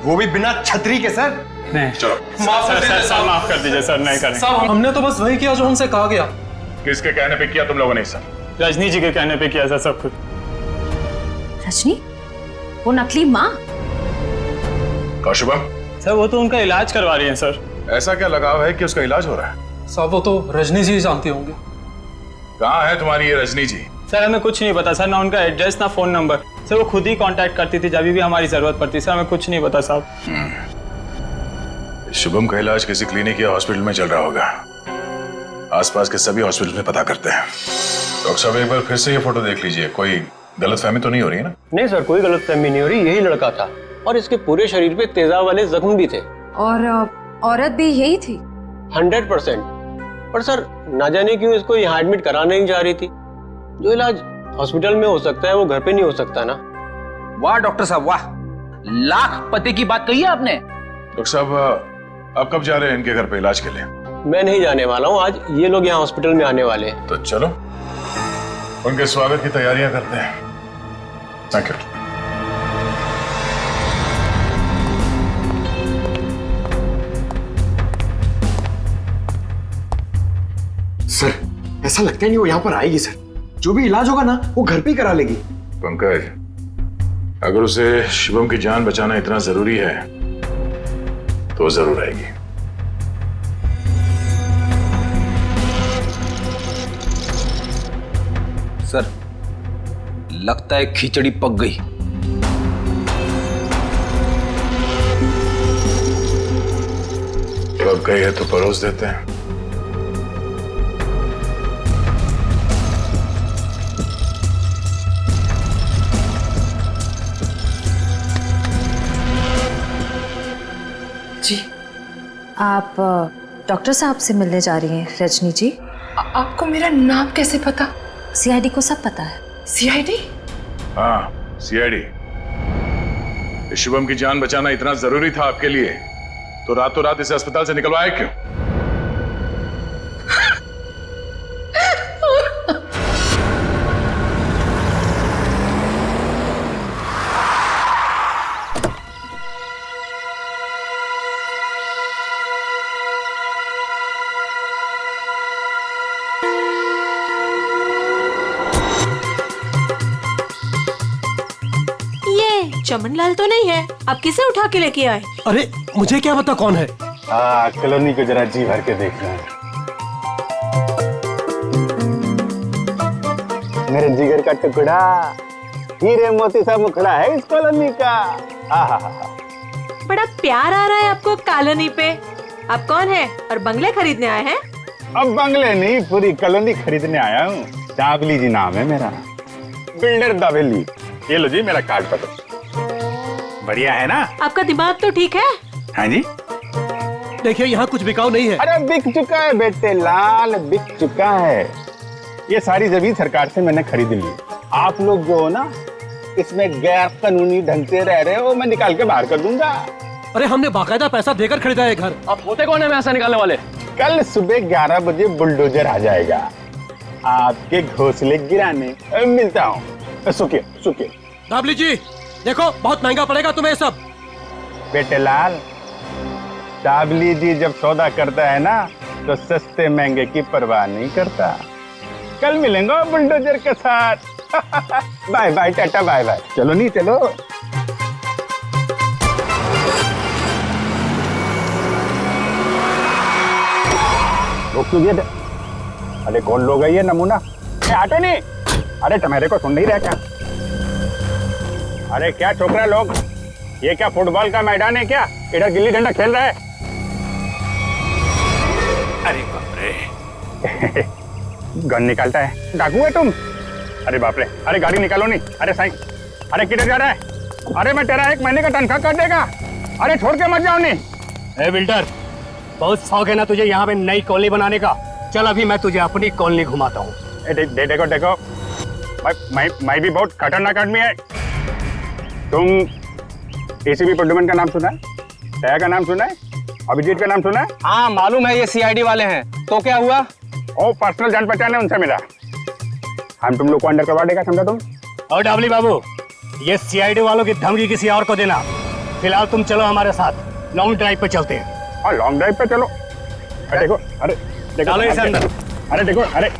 वो भी बिना छतरी के। सर नहीं, चलो माफ कर दीजिए सर, माफ कर दीजिए सर, नहीं करेंगे। साहब हमने तो बस वही किया जो हमसे कहा गया। किसके कहने पे किया तुम लोगों ने? सर रजनी जी के कहने पे किया सर सब कुछ। रजनी? वो नकली माँ? कौशुभम? सर वो तो उनका इलाज करवा रही हैं सर। ऐसा क्या लगाव है कि उसका इलाज हो रहा है? साहब वो तो रजनी जी जानती होंगे। कहाँ है तुम्हारी ये रजनी जी? सर हमें कुछ नहीं पता सर, ना उनका एड्रेस ना फोन नंबर। सर वो खुद ही कांटेक्ट करती थी जब भी हमारी जरूरत पड़ती। सर हमें कुछ नहीं पता साहब। शुभम का इलाज किसी क्लिनिक या हॉस्पिटल में चल रहा होगा। आसपास के सभी हॉस्पिटल में पता करते हैं। डॉक्टर साहब एक बार फिर से ये फोटो देख लीजिए, कोई गलतफहमी तो नहीं हो रही है ना? नहीं सर, कोई गलतफहमी नहीं हो रही, यही लड़का था और इसके पूरे शरीर पे तेजाब वाले जख्म भी थे। और औरत भी यही थी? 100%। पर सर ना जाने क्यों इसको यहाँ एडमिट कराने नहीं जा रही थी। जो इलाज हॉस्पिटल में हो सकता है वो घर पे नहीं हो सकता ना। वाह डॉक्टर साहब वाह, लाख पते की बात कही है आपने। डॉक्टर साहब आप कब जा रहे हैं इनके घर पे इलाज के लिए? मैं नहीं जाने वाला हूँ, आज ये लोग यहाँ हॉस्पिटल में आने वाले हैं। तो चलो उनके स्वागत की तैयारियां करते हैं। Thank you. सर ऐसा लगता नहीं वो यहाँ पर आएगी सर। जो भी इलाज होगा ना वो घर पे ही करा लेगी। पंकज, अगर उसे शुभम की जान बचाना इतना जरूरी है तो जरूर आएगी। सर लगता है खिचड़ी पक गई। पक गई है तो परोस देते हैं। जी आप डॉक्टर साहब से मिलने जा रही हैं रजनी जी? आपको मेरा नाम कैसे पता? सीआईडी को सब पता है। सीआईडी? हाँ सीआईडी। शुभम की जान बचाना इतना जरूरी था आपके लिए तो रातों रात इसे अस्पताल से निकलवाया क्यों? चमनलाल तो नहीं है, आप किसे उठा के लेके आए? अरे मुझे क्या पता कौन है। कॉलोनी को जरा जी भर के देखना। मेरे जिगर का टुकड़ा, हीरे मोती सा मुखड़ा है इस कॉलोनी का। बड़ा प्यार आ रहा है आपको कॉलोनी पे। आप कौन है और बंगले खरीदने आए हैं? अब बंगले नहीं, पूरी कॉलोनी खरीदने आया हूँ। दाबली जी नाम है मेरा, बिल्डर दाबली। ये लो जी मेरा कार्ड पकड़ो। बढ़िया है ना? आपका दिमाग तो ठीक है? हाँ जी। देखिए यहाँ कुछ बिकाऊ नहीं है। अरे बिक चुका है बेटे लाल, बिक चुका है। ये सारी जमीन सरकार से मैंने खरीद ली। आप लोग जो हो ना इसमें गैर कानूनी ढंग से रह रहे हो, मैं निकाल के बाहर कर दूंगा। अरे हमने बाकायदा पैसा देकर खरीदा है घर। आप होते कौन है पैसा निकालने वाले? कल सुबह 11 बजे बुलडोजर आ जाएगा आपके घोंसले गिराने। मिलता हूँ। सुखिए सुखिए। दाबली जी देखो, बहुत महंगा पड़ेगा तुम्हें सब। बेटे लाल, दाबली जी जब सौदा करता है ना तो सस्ते महंगे की परवाह नहीं करता। कल मिलेंगे बुलडोजर के साथ। Bye bye tata bye bye. चलो नहीं चलो। अरे कौन लोग है ये नमूना? आटे नहीं। अरे तुम्हारे को सुन नहीं रहा क्या? अरे क्या छोकरा लोग, ये क्या फुटबॉल का मैदान है क्या? इधर गिल्ली डंडा खेल रहा है। अरे बाप रे। गन निकालता है, डाकू है तुम? अरे बाप रे। अरे गाड़ी निकालो नहीं। अरे साईं, अरे किधर जा रहा है? अरे मैं तेरा 1 महीने का तनख्वाह कर देगा। अरे छोड़ के मत जाओ नहीं। ए बिल्डर, बहुत शौक है ना तुझे यहाँ पे नई कॉलोनी बनाने का? चल अभी मैं तुझे अपनी कॉलोनी घुमाता हूँ। देखो देखो, मैं भी बहुत खतरनाक आदमी है। तुम एसीपी प्रद्युमन का नाम सुना है? दया का नाम सुना है? अभिजीत का नाम सुना है? हाँ मालूम है, ये सीआईडी वाले हैं। तो क्या हुआ? ओ पर्सनल जान पहचान है, उनसे मिला। हम तुम लोग को अंडर करवा देगा, समझा तुम? और डाबली बाबू, ये सीआईडी वालों की धमकी किसी और को देना। फिलहाल तुम चलो हमारे साथ, लॉन्ग ड्राइव पे चलते हैं। हाँ लॉन्ग ड्राइव पे चलो। अरे देखो, अरे देखो, डालो इसे अंदर। अरे देखो, अरे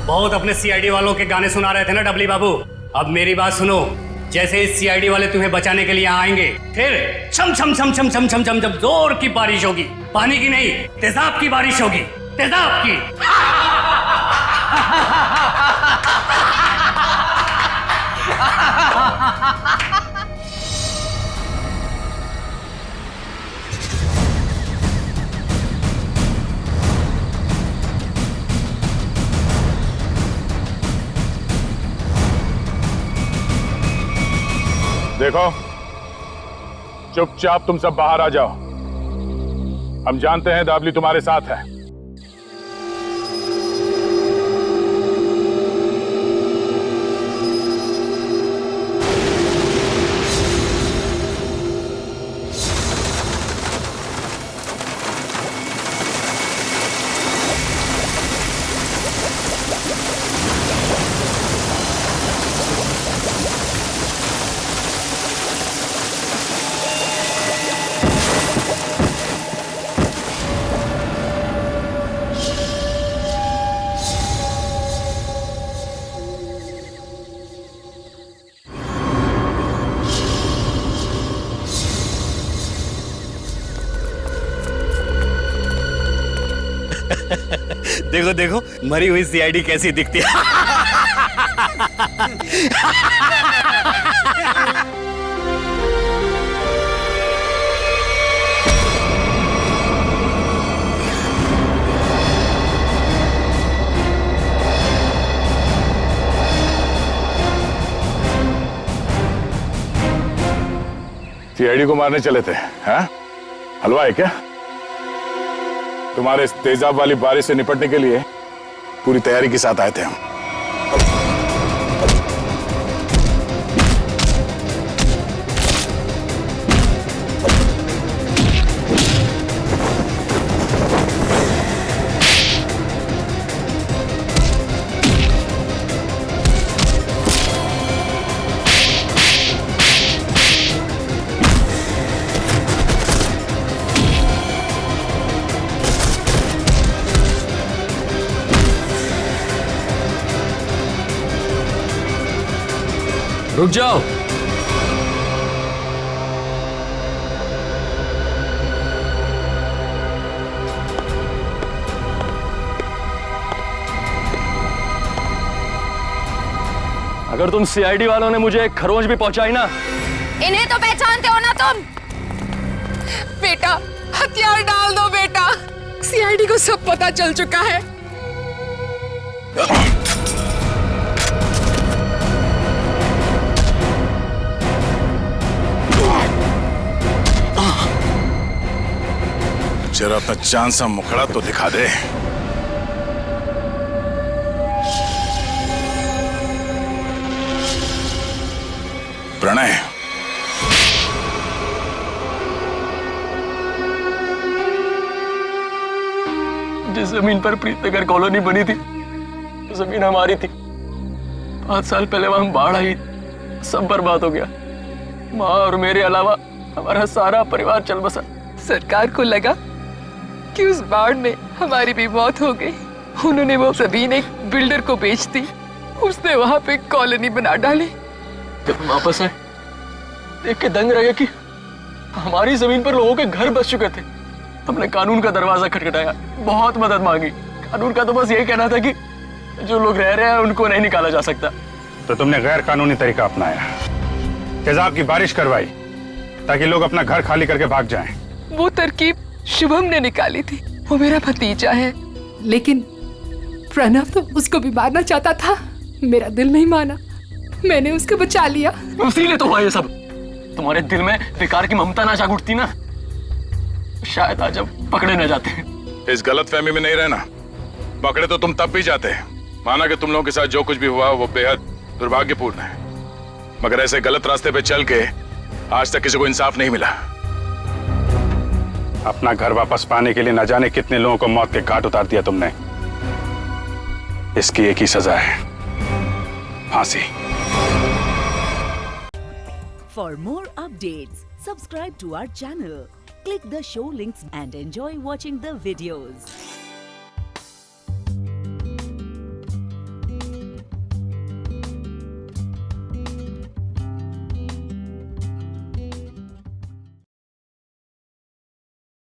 बहुत अपने सीआईडी वालों के गाने सुना रहे थे ना डबली बाबू। अब मेरी बात सुनो, जैसे इस सीआईडी वाले तुम्हें बचाने के लिए यहाँ आएंगे, फिर छम छम छम छम छम छम छम छम जोर की बारिश होगी। पानी की नहीं, तेजाब की बारिश होगी। तेजाब की। देखो, चुपचाप तुम सब बाहर आ जाओ। हम जानते हैं दाबली तुम्हारे साथ है। देखो देखो, मरी हुई सीआईडी कैसी दिखती है। सीआईडी को मारने चले थे, हाँ? हलवा है क्या? तुम्हारे इस तेजाब वाली बारिश से निपटने के लिए पूरी तैयारी के साथ आए थे हम। रुक जाओ। अगर तुम सीआईडी वालों ने मुझे एक खरोंच भी पहुंचाई ना। इन्हें तो पहचानते हो ना तुम? बेटा हथियार डाल दो बेटा, सीआईडी को सब पता चल चुका है। जरा अपना चांद सा मुखड़ा तो दिखा दे। प्रणय, जिस जमीन पर प्रीतनगर कॉलोनी बनी थी, जमीन हमारी थी। 5 साल पहले वहां बाढ़ आई, सब बर्बाद हो गया। माँ और मेरे अलावा हमारा सारा परिवार चल बसा। सरकार को लगा कि उस बाढ़ में हमारी भी मौत हो गई। उन्होंने वो जमीन एक बिल्डर को बेच दी, उसने वहां पे कॉलोनी बना डाली। जब हम वापस आए, देख के दंग रह गया कि हमारी जमीन पर लोगों के घर बस चुके थे। हमने कानून का दरवाजा खटखटाया, बहुत मदद मांगी। कानून का तो बस यही कहना था कि जो लोग रह रहे हैं उनको नहीं निकाला जा सकता। तो तुमने गैर कानूनी तरीका अपनाया, तेजाब की बारिश करवाई ताकि लोग अपना घर खाली करके भाग जाएं। वो तरकीब शुभम ने निकाली थी, वो मेरा भतीजा है। लेकिन प्रणव तो उसको भी मारना चाहता था, मेरा दिल नहीं माना, मैंने उसको बचा लिया। इसीलिए तो हुआ ये सब। तुम्हारे दिल में बेकार की ममता ना जाग उठती ना, शायद आज अब पकड़े न जाते। इस गलत फहमी में नहीं रहना। पकड़े तो तुम तब भी जाते। माना कि तुम लोगों के साथ जो कुछ भी हुआ वो बेहद दुर्भाग्यपूर्ण है, मगर ऐसे गलत रास्ते पे चल के आज तक किसी को इंसाफ नहीं मिला। अपना घर वापस पाने के लिए न जाने कितने लोगों को मौत के घाट उतार दिया तुमने। इसकी एक ही सजा है, फांसी। For more updates, subscribe to our channel, click the show links and enjoy watching the videos.